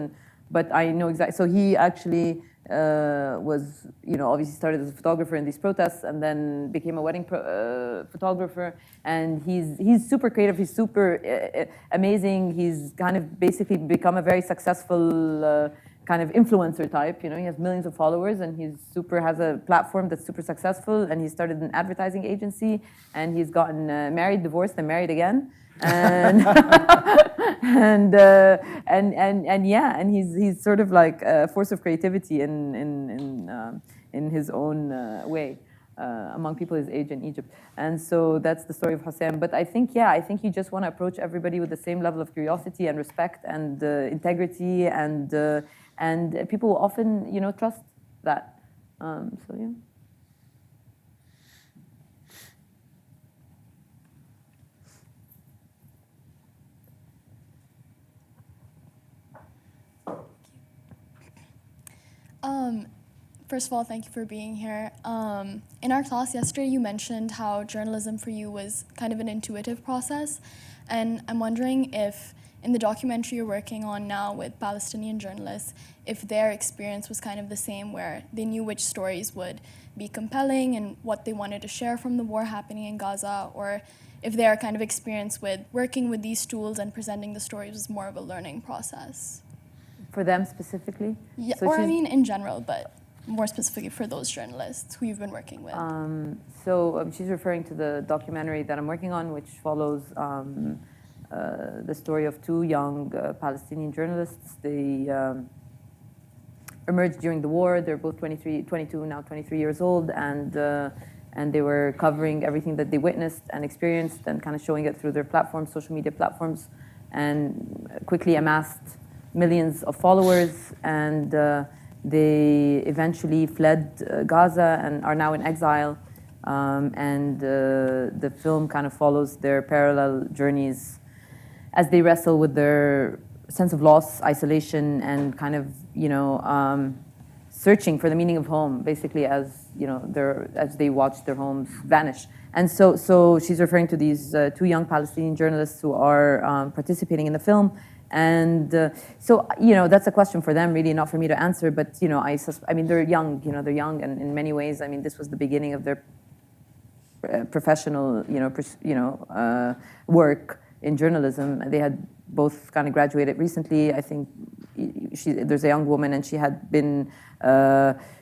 But I know exactly. So he actually was, obviously started as a photographer in these protests, and then became a wedding photographer. And he's super creative. He's super amazing. He's kind of basically become a very successful kind of influencer type. He has millions of followers, and has a platform that's super successful. And he started an advertising agency, and he's gotten married, divorced, and married again. And and he's sort of like a force of creativity in his own way among people his age in Egypt. And so that's the story of Hossein. But I think you just want to approach everybody with the same level of curiosity and respect and integrity, and people will often trust that. So yeah. First of all, thank you for being here. In our class yesterday, you mentioned how journalism for you was kind of an intuitive process. And I'm wondering if in the documentary you're working on now with Palestinian journalists, if their experience was kind of the same, where they knew which stories would be compelling and what they wanted to share from the war happening in Gaza, or if their kind of experience with working with these tools and presenting the stories was more of a learning process. For them specifically? Yeah, So or I she's- mean in general, but more specifically for those journalists who you've been working with. She's referring to the documentary that I'm working on, which follows the story of two young Palestinian journalists. They emerged during the war. They're both 22, now 23 years old, and they were covering everything that they witnessed and experienced, and kind of showing it through their platforms, social media platforms, and quickly amassed millions of followers. And they eventually fled Gaza and are now in exile. The film kind of follows their parallel journeys as they wrestle with their sense of loss, isolation, and kind of, searching for the meaning of home, basically, as they watch their homes vanish. And so she's referring to these two young Palestinian journalists who are participating in the film. And that's a question for them, really, not for me to answer. But they're young. They're young, and in many ways, this was the beginning of their professional, work in journalism. They had both kind of graduated recently. I think there's a young woman, and she had been,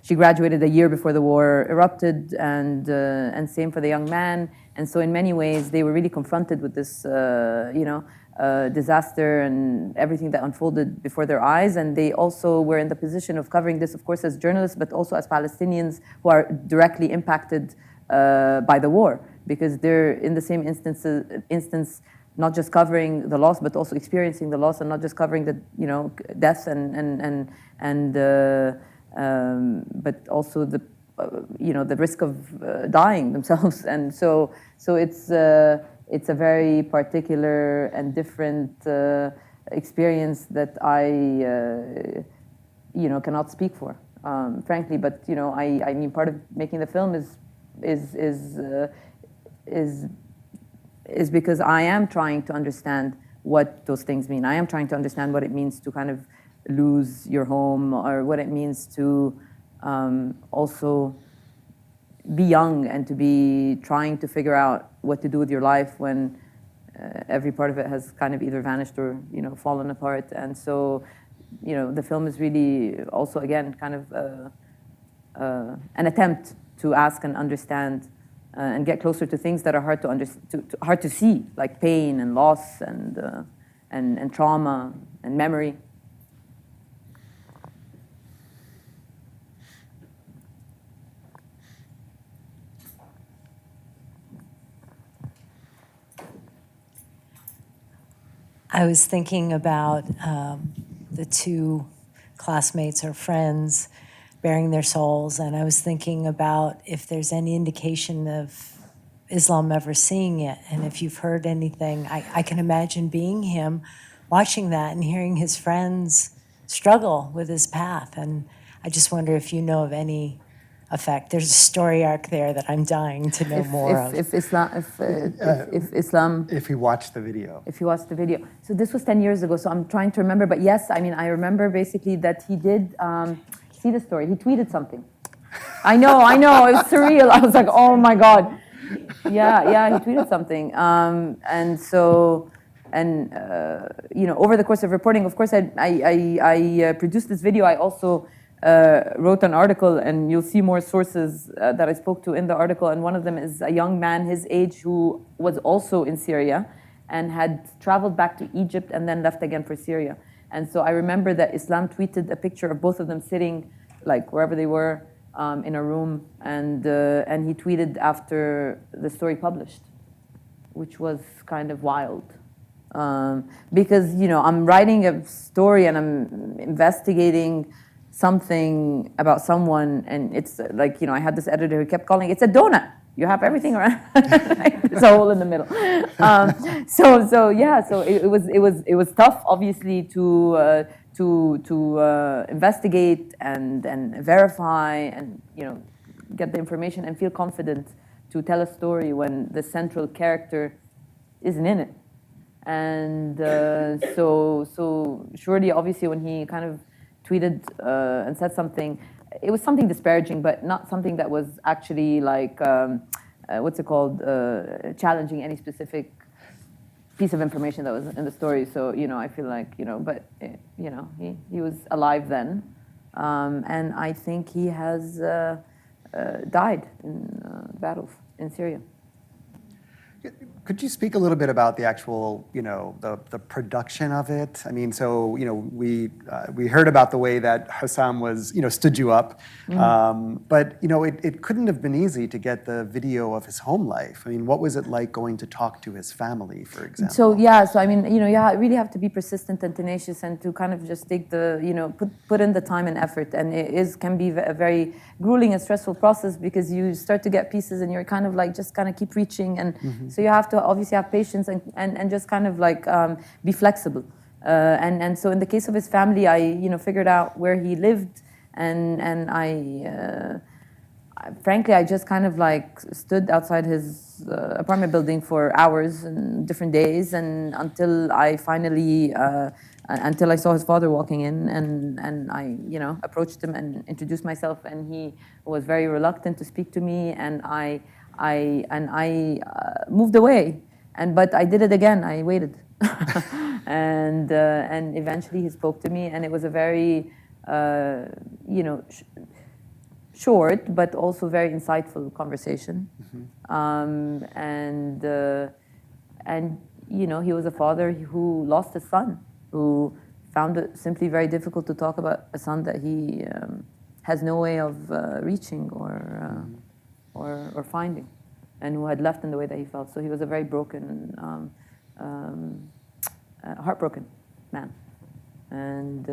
she graduated a year before the war erupted, and same for the young man. And so in many ways, they were really confronted with this, disaster and everything that unfolded before their eyes. And they also were in the position of covering this, of course, as journalists, but also as Palestinians who are directly impacted by the war, because they're in the same instance, not just covering the loss, but also experiencing the loss, and not just covering the deaths but also the the risk of dying themselves. And so it's a very particular and different experience that I cannot speak for, frankly. But I mean, part of making the film is because I am trying to understand what those things mean. I am trying to understand what it means to kind of lose your home, or what it means to also be young and to be trying to figure out what to do with your life when every part of it has kind of either vanished or fallen apart. And so the film is really also, again, kind of an attempt to ask and understand and get closer to things that are hard to see, like pain and loss and trauma and memory. I was thinking about the two classmates or friends bearing their souls, and I was thinking about if there's any indication of Islam ever seeing it, and if you've heard anything. I can imagine being him, watching that and hearing his friends struggle with his path, and I just wonder if you know of any effect. There's a story arc there that I'm dying to know more of. If Islam... If you watched the video. If you watched the video. So this was 10 years ago, so I'm trying to remember. But yes, I mean, I remember basically that he did see the story. He tweeted something. I know, it was surreal. I was like, oh my God. Yeah, he tweeted something. Over the course of reporting, of course, I produced this video. I also wrote an article, and you'll see more sources that I spoke to in the article. And one of them is a young man his age who was also in Syria and had traveled back to Egypt and then left again for Syria. And so I remember that Islam tweeted a picture of both of them sitting, like wherever they were, in a room, and he tweeted after the story published, which was kind of wild. Because I'm writing a story and I'm investigating something about someone, and it's like, I had this editor who kept calling it's a donut. You have everything around. There's a hole in the middle. It was tough, obviously, to investigate and verify and get the information and feel confident to tell a story when the central character isn't in it. And so surely, obviously, when he kind of tweeted and said something, it was something disparaging, but not something that was actually like, challenging any specific piece of information that was in the story. So, I feel like, but, he was alive then. And I think he has died in battles in Syria. Could you speak a little bit about the actual, the production of it? I mean, so, we heard about the way that Hussam was, stood you up, but, it couldn't have been easy to get the video of his home life. I mean, what was it like going to talk to his family, for example? So I mean, you really have to be persistent and tenacious, and to kind of just take the, put in the time and effort. And it can be a very grueling and stressful process, because you start to get pieces and you're kind of like, just kind of keep reaching. And so you have to obviously have patience and just kind of like be flexible. And so in the case of his family, I figured out where he lived, and frankly, I just kind of like stood outside his apartment building for hours and different days, and until I finally until I saw his father walking in, and I approached him and introduced myself, and he was very reluctant to speak to me, and I moved away, but I did it again. I waited, and eventually he spoke to me, and it was a very, short but also very insightful conversation. And he was a father who lost his son, who found it simply very difficult to talk about a son that he has no way of reaching or finding, and who had left in the way that he felt. So he was a very broken, heartbroken man, and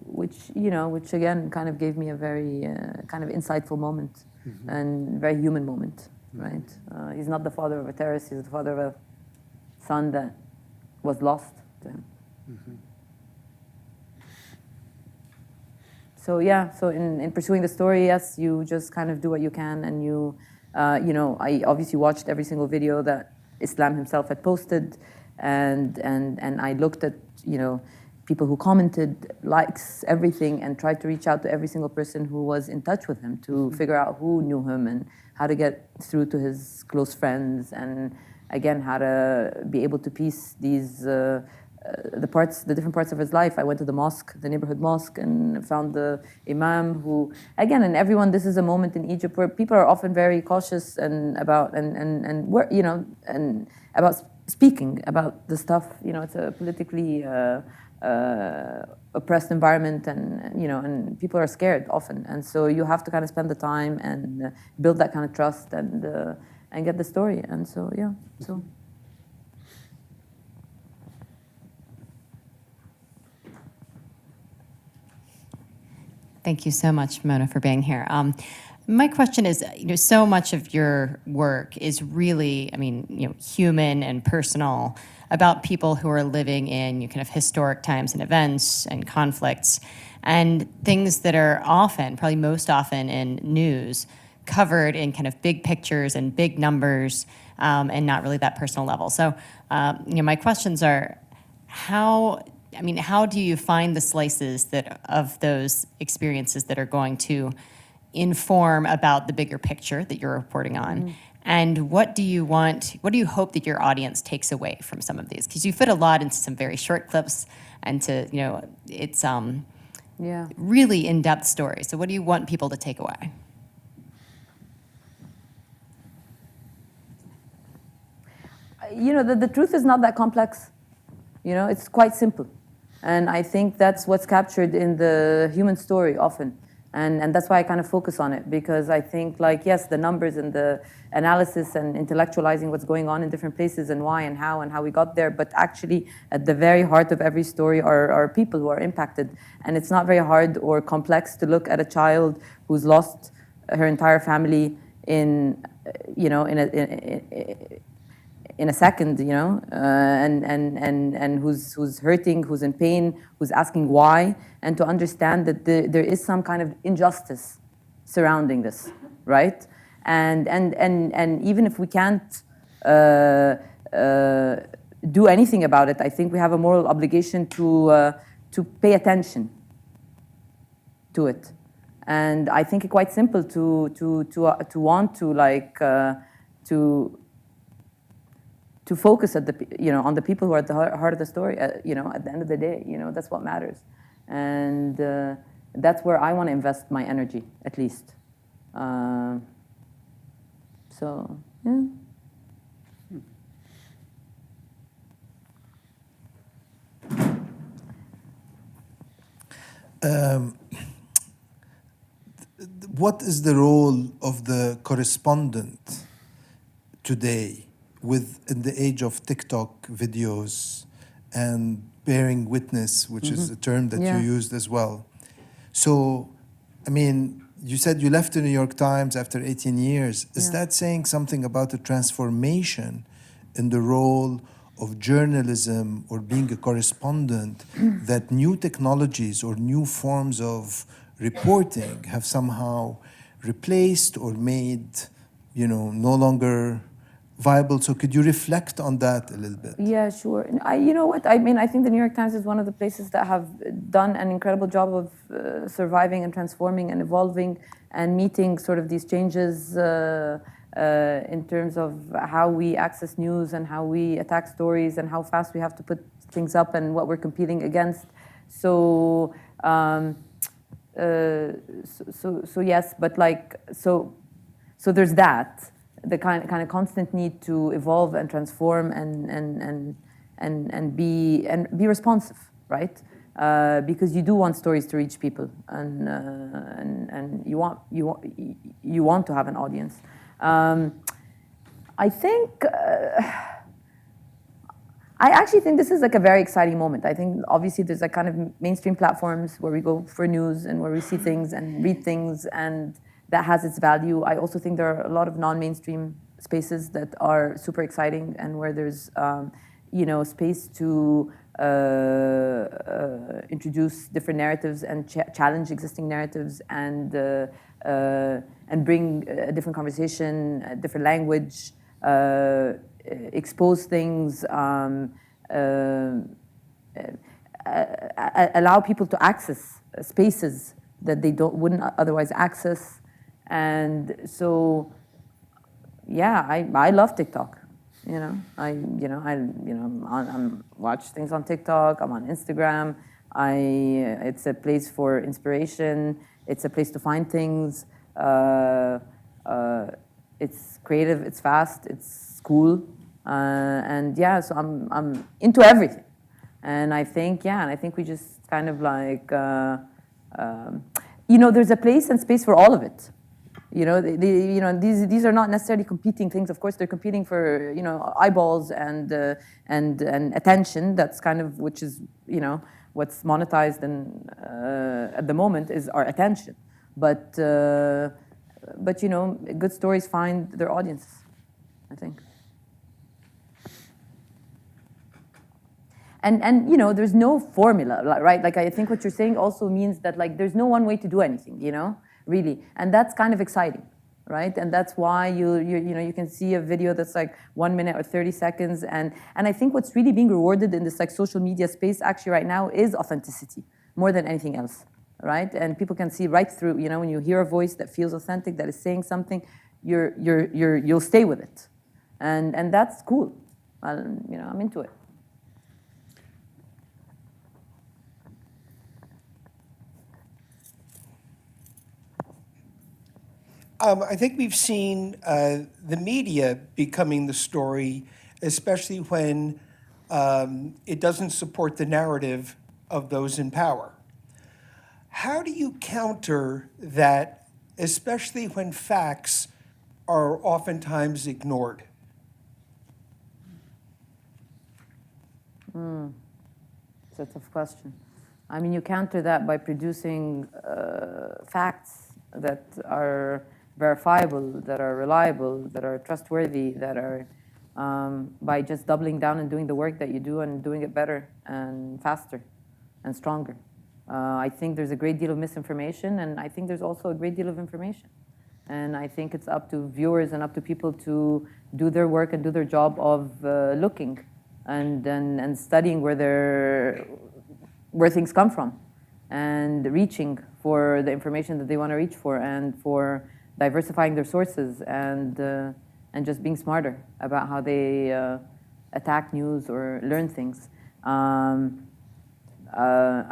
which again kind of gave me a very kind of insightful moment and very human moment, right? He's not the father of a terrorist, he's the father of a son that was lost to him. So yeah, so in pursuing the story, yes, you just kind of do what you can, and I obviously watched every single video that Islam himself had posted, and I looked at, people who commented, likes, everything, and tried to reach out to every single person who was in touch with him to figure out who knew him and how to get through to his close friends, and again, how to be able to piece these the different parts of his life. I went to the mosque, the neighborhood mosque, and found the imam who, again, and everyone, this is a moment in Egypt where people are often very cautious and about about speaking about the stuff. It's a politically oppressed environment, and people are scared often, and so you have to kind of spend the time and build that kind of trust and get the story. And so yeah, so. Thank you so much, Mona, for being here. My question is, so much of your work is really, human and personal, about people who are living in kind of historic times and events and conflicts, and things that are often, probably most often in news, covered in kind of big pictures and big numbers, and not really that personal level. So, my questions are, how do you find the slices of those experiences that are going to inform about the bigger picture that you're reporting on? And what do you hope that your audience takes away from some of these? Because you fit a lot into some very short clips and it's really in-depth stories. So what do you want people to take away? The truth is not that complex. It's quite simple. And I think that's what's captured in the human story often. And that's why I kind of focus on it, because I think, yes, the numbers and the analysis and intellectualizing what's going on in different places and why and how we got there, but actually at the very heart of every story are people who are impacted. And it's not very hard or complex to look at a child who's lost her entire family in a second, and who's hurting, who's in pain, who's asking why, and to understand that there is some kind of injustice surrounding this, right? And even if we can't do anything about it, I think we have a moral obligation to pay attention to it. And I think it's quite simple to want to focus on the people who are at the heart of the story. At the end of the day, that's what matters, and that's where I want to invest my energy, at least. So yeah. What is the role of the correspondent today, in the age of TikTok videos and bearing witness, which is a term that you used as well? So, you said you left the New York Times after 18 years. Is that saying something about the transformation in the role of journalism or being a correspondent, that new technologies or new forms of reporting have somehow replaced or made, no longer viable? So could you reflect on that a little bit? Yeah, sure. You know what? I think the New York Times is one of the places that have done an incredible job of surviving and transforming and evolving and meeting sort of these changes in terms of how we access news and how we attack stories and how fast we have to put things up and what we're competing against. So, so yes, but like, so there's that, the kind of constant need to evolve and transform and be responsive, right? Because you do want stories to reach people, and you want to have an audience. I think. I actually think this is like a very exciting moment. I think obviously there's like kind of mainstream platforms where we go for news and where we see things and read things, and that has its value. I also think there are a lot of non-mainstream spaces that are super exciting and where there's space to introduce different narratives and challenge existing narratives and bring a different conversation, a different language. Expose things, allow people to access spaces that they wouldn't otherwise access, and so yeah, I love TikTok. I watch things on TikTok. I'm on Instagram. It's a place for inspiration. It's a place to find things. It's creative. It's fast. It's cool, and yeah, so I'm into everything, and I think we just kind of like there's a place and space for all of it. These are not necessarily competing things. Of course, they're competing for eyeballs and attention. That's kind of which is what's monetized and at the moment is our attention. But good stories find their audiences, I think. And there's no formula, right? Like I think what you're saying also means that like there's no one way to do anything, really, and that's kind of exciting, right? And that's why you can see a video that's like 1 minute or 30 seconds, and I think what's really being rewarded in this like social media space actually right now is authenticity more than anything else, right? And people can see right through, when you hear a voice that feels authentic, that is saying something, you'll stay with it, and that's cool. I'm into it. I think we've seen the media becoming the story, especially when it doesn't support the narrative of those in power. How do you counter that, especially when facts are oftentimes ignored? It's a tough question. I mean, you counter that by producing facts that are verifiable, that are reliable, that are trustworthy, that are by just doubling down and doing the work that you do and doing it better and faster and stronger. I think there's a great deal of misinformation, and I think there's also a great deal of information. And I think it's up to viewers and up to people to do their work and do their job of looking and studying where things come from and reaching for the information that they want to reach for and for diversifying their sources and just being smarter about how they attack news or learn things. I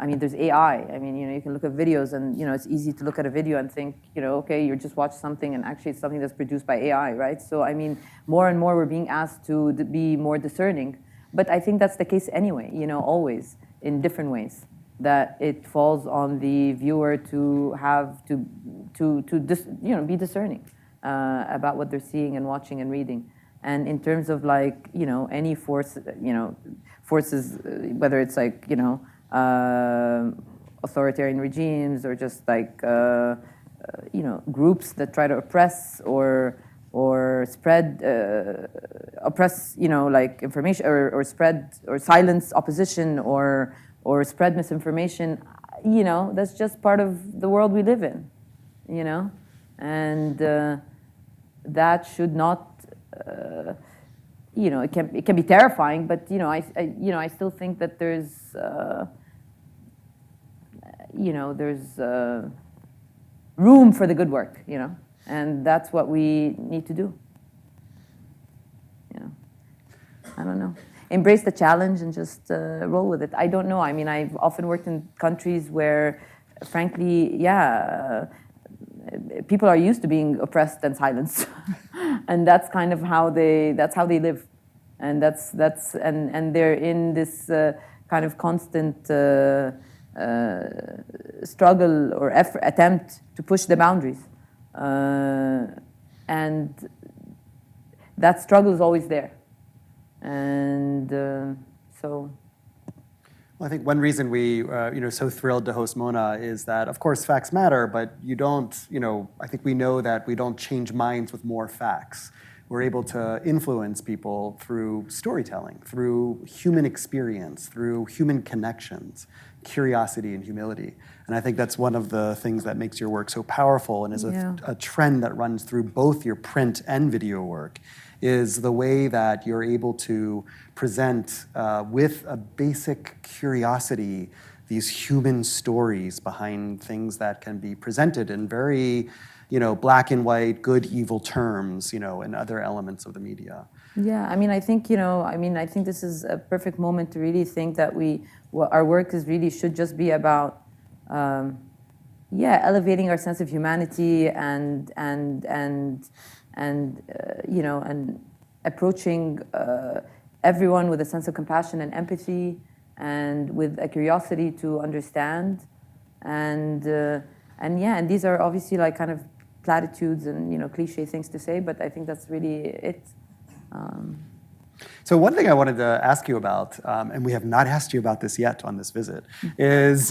mean, there's AI. I mean, you can look at videos and, it's easy to look at a video and think, okay, you just watch something and actually it's something that's produced by AI, right? So, I mean, more and more we're being asked to be more discerning. But I think that's the case anyway, always in different ways. That it falls on the viewer to have to be discerning about what they're seeing and watching and reading. And in terms of like, any forces, whether it's like, authoritarian regimes or just like, groups that try to oppress or spread, oppress, like information or spread or silence opposition or spread misinformation, that's just part of the world we live in, and that should not, it can be terrifying, but I still think that there's room for the good work, and that's what we need to do. I don't know. Embrace the challenge and just roll with it. I don't know. I mean, I've often worked in countries where, frankly, people are used to being oppressed and silenced, and that's kind of how they live, and and they're in this kind of constant struggle or attempt to push the boundaries, and that struggle is always there. And so. Well, I think one reason we, so thrilled to host Mona is that, of course, facts matter, but you don't, I think we know that we don't change minds with more facts. We're able to influence people through storytelling, through human experience, through human connections, curiosity and humility. And I think that's one of the things that makes your work so powerful and is a trend that runs through both your print and video work, is the way that you're able to present with a basic curiosity these human stories behind things that can be presented in very, black and white, good, evil terms, and other elements of the media. Yeah, I mean, I think, I think this is a perfect moment to really think that our work should just be about, elevating our sense of humanity and approaching everyone with a sense of compassion and empathy and with a curiosity to understand. And these are obviously like kind of platitudes and, cliche things to say, but I think that's really it. So one thing I wanted to ask you about, and we have not asked you about this yet on this visit, is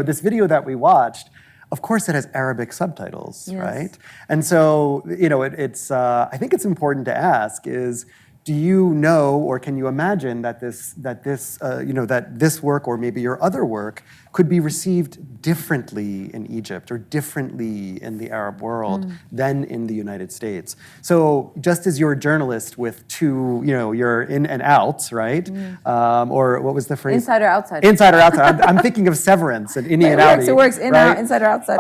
this video that we watched. Of course, it has Arabic subtitles, right? And so, I think it's important to ask is, do you know, or can you imagine that this work, or maybe your other work, could be received differently in Egypt or differently in the Arab world than in the United States? So, just as you're a journalist with two, you're in and out, right? Or what was the phrase? Inside or outside? Inside or outside. I'm thinking of Severance and innie and outie. It works. Right? Inside or outside.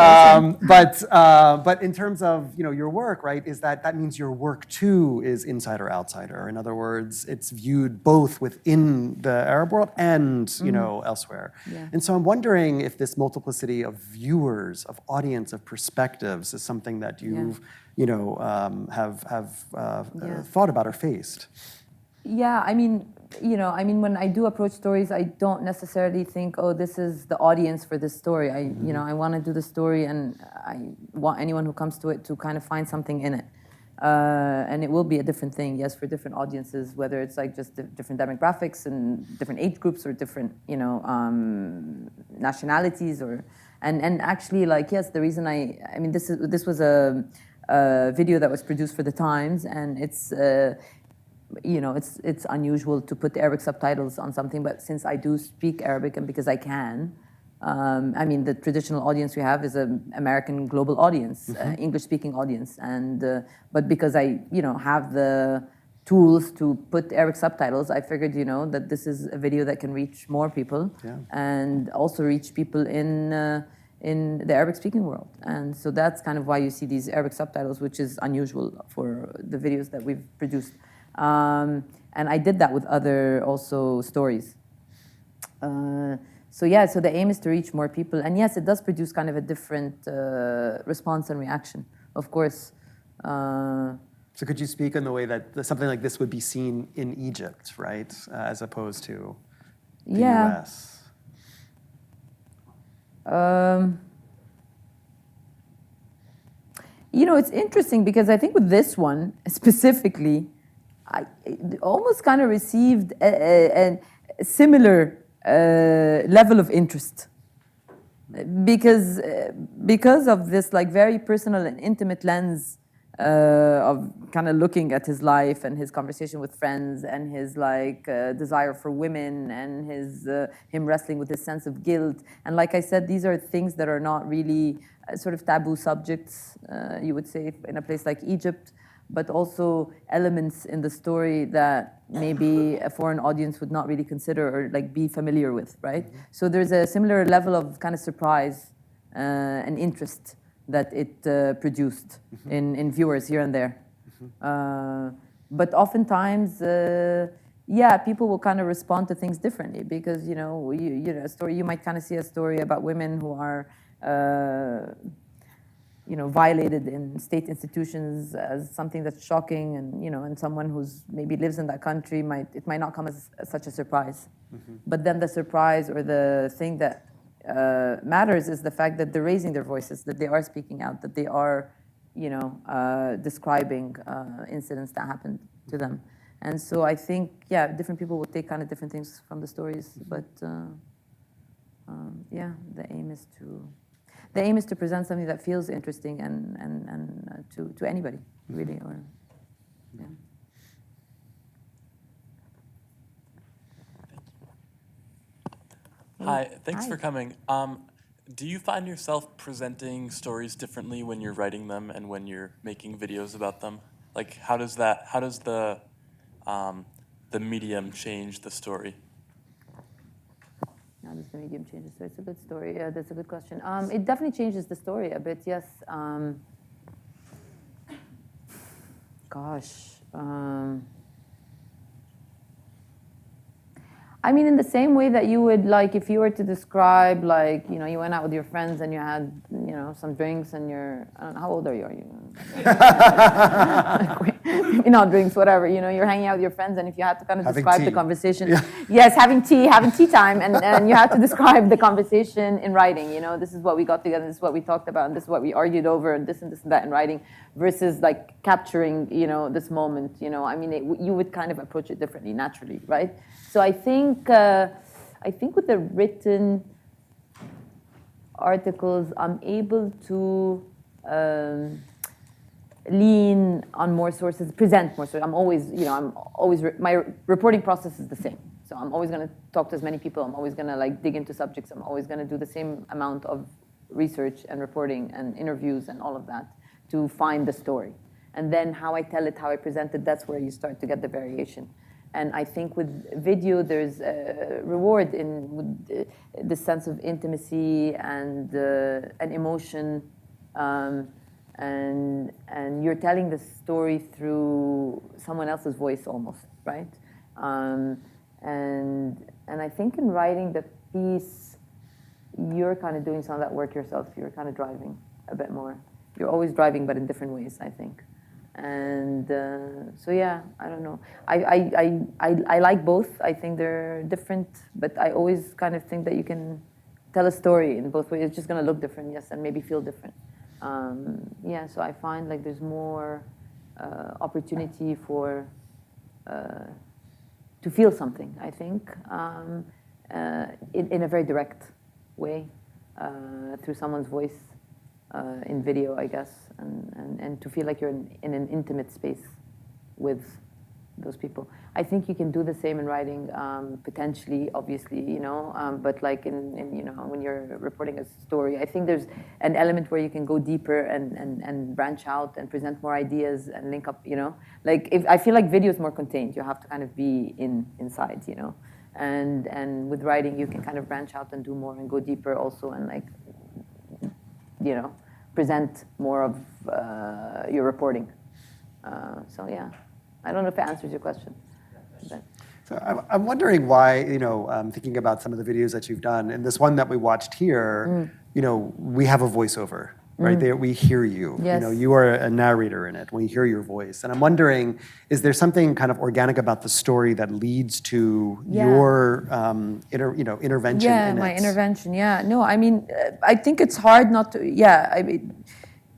But in terms of your work, right, is that means your work too is inside or outsider. In other words, it's viewed both within the Arab world and elsewhere. Yeah. And so I'm wondering if this multiplicity of viewers, of audience, of perspectives is something that you've thought about or faced. Yeah, I mean, when I do approach stories, I don't necessarily think, oh, this is the audience for this story. I want to do the story, and I want anyone who comes to it to kind of find something in it. And it will be a different thing, yes, for different audiences, whether it's like just different demographics and different age groups or different, nationalities and actually, like, yes, the reason this was a video that was produced for the Times, and it's unusual to put Arabic subtitles on something, but since I do speak Arabic and because I can, the traditional audience we have is an American global audience, English-speaking audience, and but because I, have the tools to put Arabic subtitles, I figured, that this is a video that can reach more people and also reach people in the Arabic-speaking world, and so that's kind of why you see these Arabic subtitles, which is unusual for the videos that we've produced. And I did that with other also stories. So the aim is to reach more people. And yes, it does produce kind of a different response and reaction, of course. So could you speak on the way that something like this would be seen in Egypt, right, as opposed to the US? It's interesting because I think with this one specifically, I almost kind of received a similar level of interest because of this like very personal and intimate lens of kind of looking at his life and his conversation with friends and his like desire for women and his him wrestling with his sense of guilt. And like I said, these are things that are not really sort of taboo subjects, you would say, in a place like Egypt, but also elements in the story that maybe a foreign audience would not really consider or like be familiar with, right? So there's a similar level of kind of surprise and interest that it produced in viewers here and there. but oftentimes, yeah, people will kind of respond to things differently because, you know, a story, you might kind of see a story about women who are, you know, violated in state institutions as something that's shocking, and, you know, and someone who's maybe lives in that country it might not come as such a surprise. But then the surprise or the thing that matters is the fact that they're raising their voices, that they are speaking out, that they are, you know, describing incidents that happened to them. And so I think, yeah, different people will take kind of different things from the stories, but yeah, the aim is to present something that feels interesting and to anybody, really. Or, yeah. Hi, thanks for coming. Do you find yourself presenting stories differently when you're writing them and when you're making videos about them? Like, how does the medium change the story? How does the medium change the story? It's a good story. Yeah, that's a good question. It definitely changes the story a bit, yes. Gosh. I mean, in the same way that you would, like, if you were to describe, like, you know, you went out with your friends and you had, you know, some drinks and you're, I don't know, how old are you? Maybe not drinks, whatever, you know, you're hanging out with your friends, and if you had to kind of describe the conversation. Yeah. Yes, having tea time, and you had to describe the conversation in writing, you know, this is what we got together, this is what we talked about, and this is what we argued over, and this and that in writing, versus, like, capturing, you know, this moment, you know, I mean, you would kind of approach it differently, naturally, right? So I think with the written articles, I'm able to lean on more sources, present more sources. I'm always, you know, my reporting process is the same. So I'm always going to talk to as many people. I'm always going to, like, dig into subjects. I'm always going to do the same amount of research and reporting and interviews and all of that to find the story. And then how I tell it, how I present it, that's where you start to get the variation. And I think with video, there's a reward in the sense of intimacy and emotion, and you're telling the story through someone else's voice almost, right? And I think in writing the piece, you're kind of doing some of that work yourself. You're kind of driving a bit more. You're always driving, but in different ways, I think. And so yeah, I don't know. I like both. I think they're different, but I always kind of think that you can tell a story in both ways. It's just going to look different, yes, and maybe feel different. Yeah, so I find like there's more opportunity for to feel something, I think, in a very direct way, through someone's voice. In video, I guess, and to feel like you're in an intimate space with those people. I think you can do the same in writing, potentially, obviously, you know, but like in you know, when you're reporting a story, I think there's an element where you can go deeper and branch out and present more ideas and link up, you know. Like, I feel like video is more contained. You have to kind of be inside, you know. And with writing, you can kind of branch out and do more and go deeper also, and, like, you know, present more of your reporting. So yeah, I don't know if it answers your question. But. So I'm wondering why, you know, thinking about some of the videos that you've done, and this one that we watched here, you know, we have a voiceover, right? There, we hear you. Yes. You know, you are a narrator in it. We hear your voice, and I'm wondering, is there something kind of organic about the story that leads to your, intervention? Yeah, in my it? intervention. Yeah, no, I mean, I think it's hard not to. Yeah, I mean,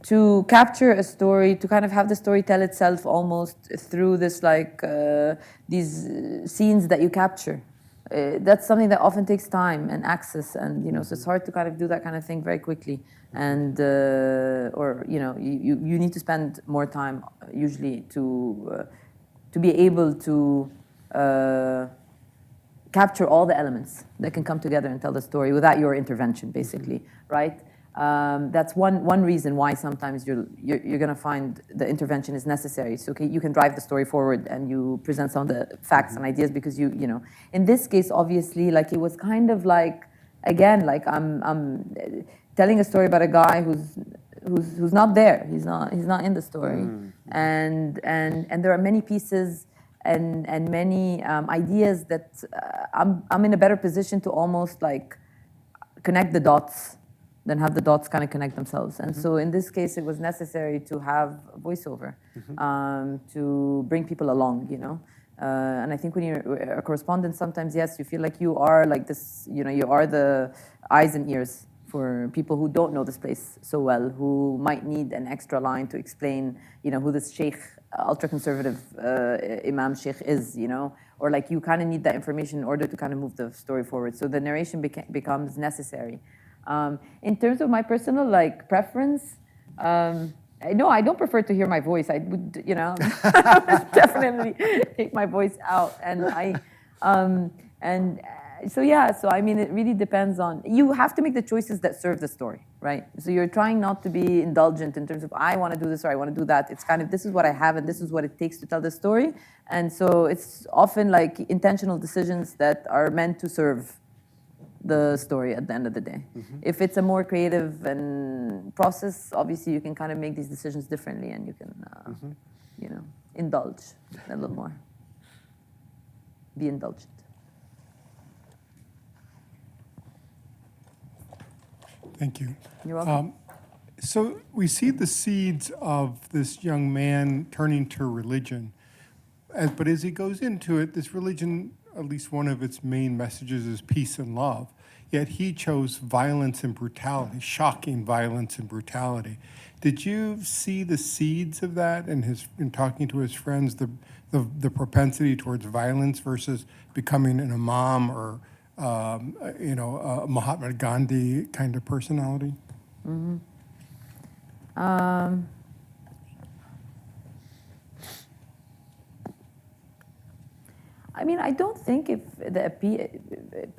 to capture a story, to kind of have the story tell itself almost through this, like, these scenes that you capture. That's something that often takes time and access, and, you know, so it's hard to kind of do that kind of thing very quickly. And or, you know, you need to spend more time usually to be able to capture all the elements that can come together and tell the story without your intervention, basically, right? That's one reason why sometimes you're going to find the intervention is necessary. So, okay, you can drive the story forward and you present some of the facts and ideas because you know. In this case, obviously, like, it was kind of like, again, like I'm telling a story about a guy who's not there. He's not in the story. And there are many pieces and many ideas that I'm in a better position to almost like connect the dots than have the dots kind of connect themselves. And so in this case, it was necessary to have a voiceover to bring people along, you know. And I think when you're a correspondent, sometimes, yes, you feel like you are like this, you know, you are the eyes and ears for people who don't know this place so well, who might need an extra line to explain, you know, who this sheikh, ultra-conservative imam sheikh is, you know, or like you kind of need that information in order to kind of move the story forward. So the narration becomes necessary. In terms of my personal like preference, no, I don't prefer to hear my voice. I would, you know, definitely take my voice out. So yeah, so I mean, it really depends on, you have to make the choices that serve the story, right? So you're trying not to be indulgent in terms of, I want to do this or I want to do that. It's kind of, this is what I have and this is what it takes to tell the story. And so it's often like intentional decisions that are meant to serve the story at the end of the day. If it's a more creative and process, obviously you can kind of make these decisions differently and you can, you know, indulge a little more. Be indulgent. Thank you. You're welcome. So we see the seeds of this young man turning to religion. But as he goes into it, this religion, at least one of its main messages is peace and love. Yet he chose violence and brutality, shocking violence and brutality. Did you see the seeds of that in talking to his friends, the propensity towards violence versus becoming an imam or you know, a Mahatma Gandhi kind of personality? I mean, I don't think if the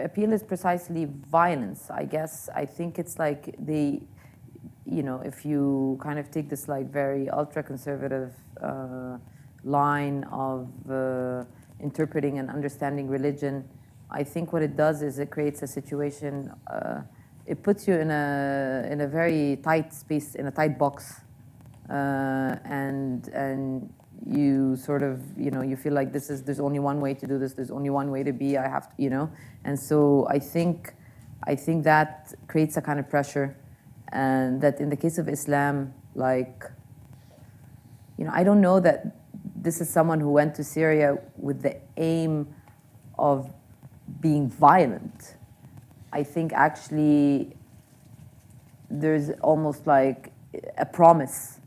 appeal is precisely violence. I guess I think it's like you know, if you kind of take this like very ultra-conservative line of interpreting and understanding religion, I think what it does is it creates a situation, it puts you in a very tight space, in a tight box, and you sort of, you know, you feel like there's only one way to do this, there's only one way to be, I have to, you know, and so I think that creates a kind of pressure, and that in the case of Islam, like, you know, I don't know that this is someone who went to Syria with the aim of being violent. I think actually there's almost like a promise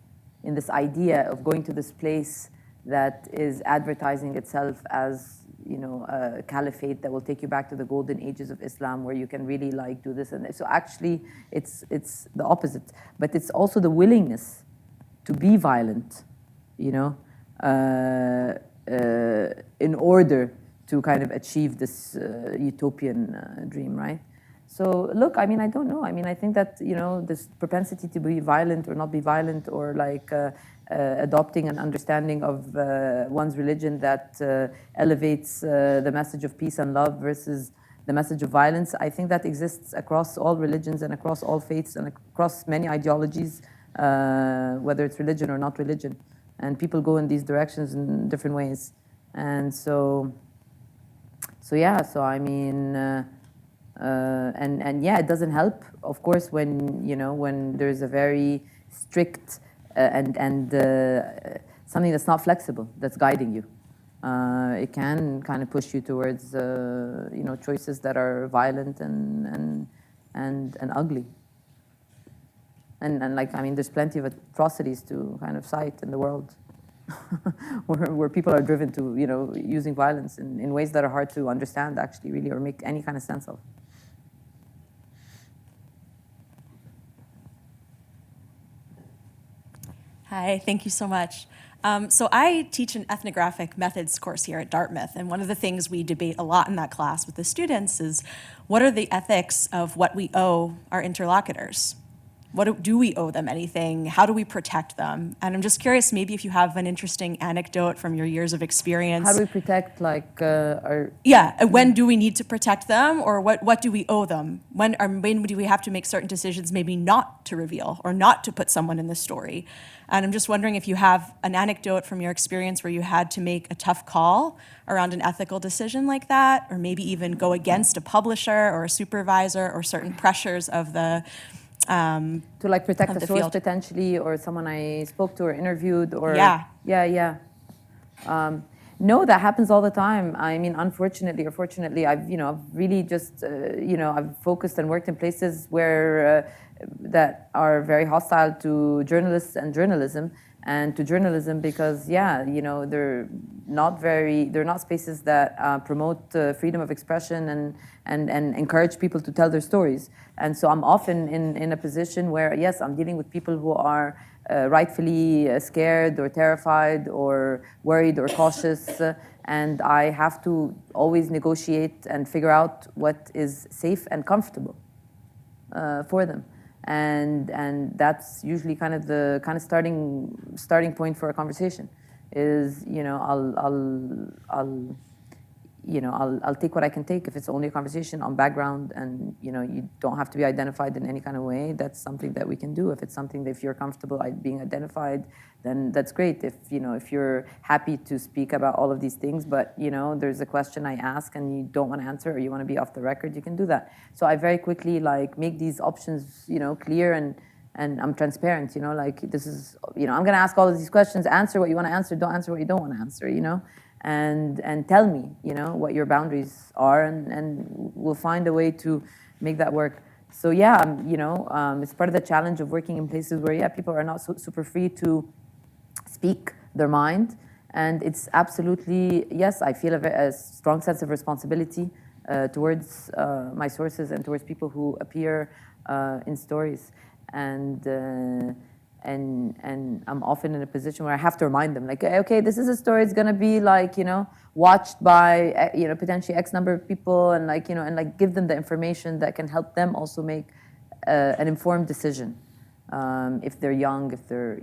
in this idea of going to this place that is advertising itself as, you know, a caliphate that will take you back to the golden ages of Islam where you can really like do this. And so actually it's the opposite, but it's also the willingness to be violent, you know, in order to kind of achieve this utopian dream, right? So look, I mean, I don't know. I mean, I think that, you know, this propensity to be violent or not be violent, or like adopting an understanding of one's religion that elevates the message of peace and love versus the message of violence, I think that exists across all religions and across all faiths and across many ideologies, whether it's religion or not religion. And people go in these directions in different ways. And so yeah, so I mean, and yeah, it doesn't help, of course, when, you know, when there's a very strict and something that's not flexible that's guiding you. It can kind of push you towards, you know, choices that are violent and ugly. And like, I mean, there's plenty of atrocities to kind of cite in the world where people are driven to, you know, using violence in ways that are hard to understand, actually, really, or make any kind of sense of. Hi, thank you so much. So I teach an ethnographic methods course here at Dartmouth, and one of the things we debate a lot in that class with the students is what are the ethics of what we owe our interlocutors? do we owe them anything? How do we protect them? And I'm just curious, maybe if you have an interesting anecdote from your years of experience. How do we protect our? Yeah, when do we need to protect them, or what do we owe them? When do we have to make certain decisions, maybe not to reveal or not to put someone in the story? And I'm just wondering if you have an anecdote from your experience where you had to make a tough call around an ethical decision like that, or maybe even go against a publisher or a supervisor or certain pressures of the to like protect a source field. potentially, or someone I spoke to or interviewed, or yeah. No, that happens all the time. I mean, unfortunately or fortunately, I've really just I've focused and worked in places where that are very hostile to journalists and journalism, and to journalism because they're not spaces that promote freedom of expression and encourage people to tell their stories. And so I'm often in a position where, yes, I'm dealing with people who are rightfully scared or terrified or worried or cautious, and I have to always negotiate and figure out what is safe and comfortable for them. And that's usually kind of the starting point for a conversation is, I'll take what I can take if it's only a conversation on background, and you don't have to be identified in any kind of way. That's something that we can do. If it's something that if you're comfortable being identified, then that's great. If you're happy to speak about all of these things, but there's a question I ask and you don't want to answer, or you want to be off the record, you can do that. So I very quickly make these options clear, and I'm transparent. This is I'm going to ask all of these questions. Answer what you want to answer. Don't answer what you don't want to answer. And tell me, what your boundaries are, and we'll find a way to make that work. So it's part of the challenge of working in places where people are not super free to speak their mind, and it's absolutely, yes, I feel a strong sense of responsibility towards my sources and towards people who appear in stories, and I'm often in a position where I have to remind them, okay, this is a story. It's gonna be watched by potentially X number of people, and give them the information that can help them also make an informed decision. If they're young, if they're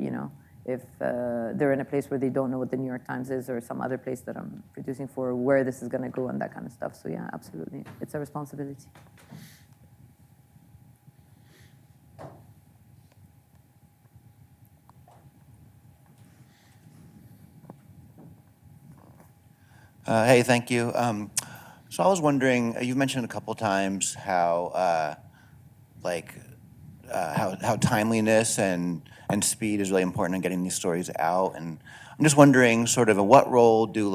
if they're in a place where they don't know what the New York Times is, or some other place that I'm producing for, where this is gonna go and that kind of stuff. So yeah, absolutely, it's a responsibility. Hey, thank you. So I was wondering, you've mentioned a couple times how timeliness and speed is really important in getting these stories out, and I'm just wondering, sort of, what role do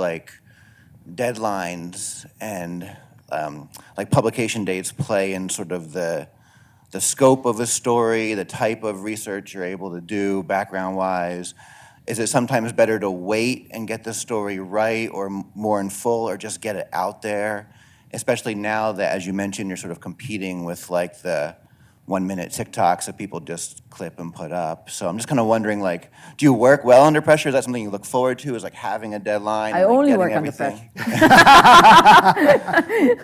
deadlines and publication dates play in sort of the scope of a story, the type of research you're able to do background-wise? Is it sometimes better to wait and get the story right, or more in full, or just get it out there? Especially now that, as you mentioned, you're sort of competing with the 1-minute TikToks that people just clip and put up. So I'm just kind of wondering, do you work well under pressure? Is that something you look forward to, is having a deadline? I only work under pressure.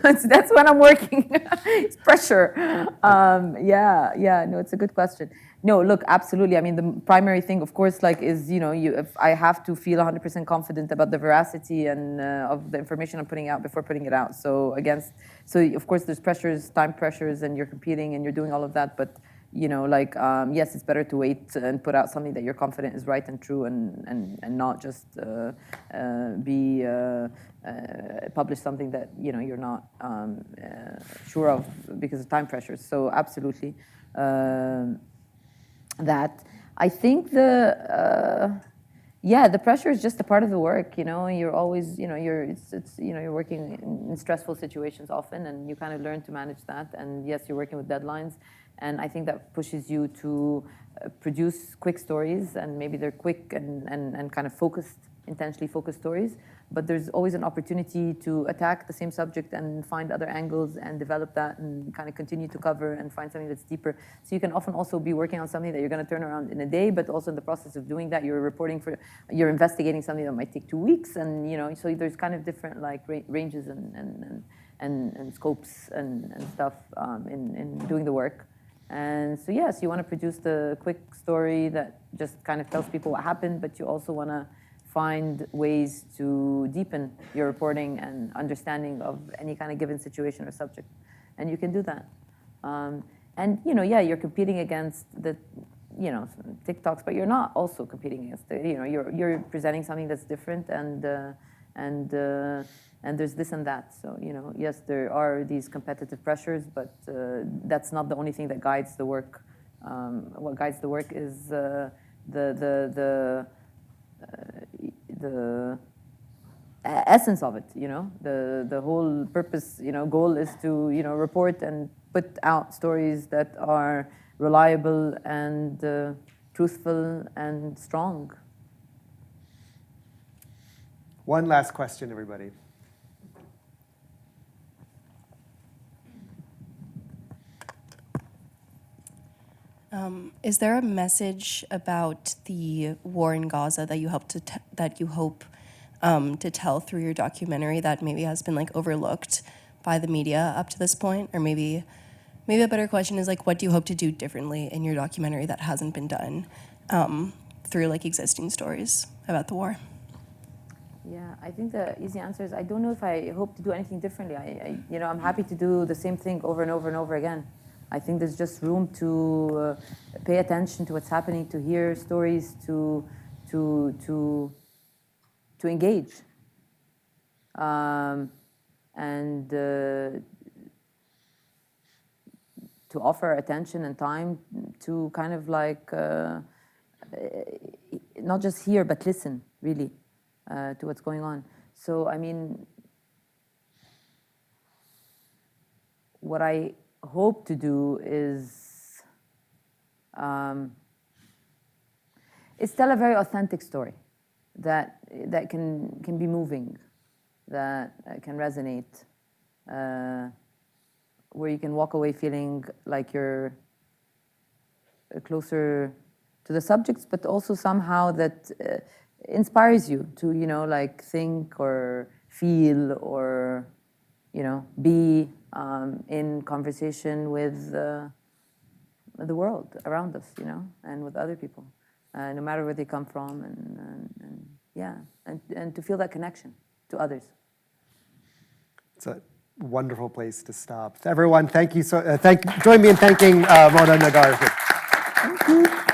That's when I'm working. It's pressure. No, it's a good question. No, look, absolutely. I mean, the primary thing, of course, is if I have to feel 100% confident about the veracity and of the information I'm putting out before putting it out. So of course, there's pressures, time pressures, and you're competing and you're doing all of that. But yes, it's better to wait and put out something that you're confident is right and true, and not just publish something that you're not sure of because of time pressures. So absolutely. That I think the pressure is just a part of the work. You're always you're working in stressful situations often, and you kind of learn to manage that. And yes, you're working with deadlines, and I think that pushes you to produce quick stories, and maybe they're quick and kind of intentionally focused stories. But there's always an opportunity to attack the same subject and find other angles and develop that and kind of continue to cover and find something that's deeper. So you can often also be working on something that you're going to turn around in a day, but also in the process of doing that, you're investigating something that might take 2 weeks, and so there's kind of different ranges and scopes and stuff in doing the work. And so yes, you want to produce the quick story that just kind of tells people what happened, but you also want to find ways to deepen your reporting and understanding of any kind of given situation or subject. And you can do that. And yeah, you're competing against the TikToks, but you're not also competing against you're presenting something that's different, and there's this and that. So yes, there are these competitive pressures, but that's not the only thing that guides the work. What guides the work is the essence of it. The whole purpose, goal is to report and put out stories that are reliable and truthful and strong. One last question, everybody. Is there a message about the war in Gaza that you hope to tell through your documentary that maybe has been overlooked by the media up to this point? Or maybe a better question is what do you hope to do differently in your documentary that hasn't been done through existing stories about the war? Yeah, I think the easy answer is I don't know if I hope to do anything differently. I'm happy to do the same thing over and over and over again. I think there's just room to pay attention to what's happening, to hear stories, to engage, and to offer attention and time to kind of not just hear but listen really to what's going on. So what I hope to do is tell a very authentic story that can be moving, that can resonate, where you can walk away feeling like you're closer to the subjects, but also somehow that inspires you to think or feel or be in conversation with the world around us, and with other people, no matter where they come from, and to feel that connection to others. It's a wonderful place to stop. Everyone, thank you. Join me in thanking Mona El-Naggar. Thank you.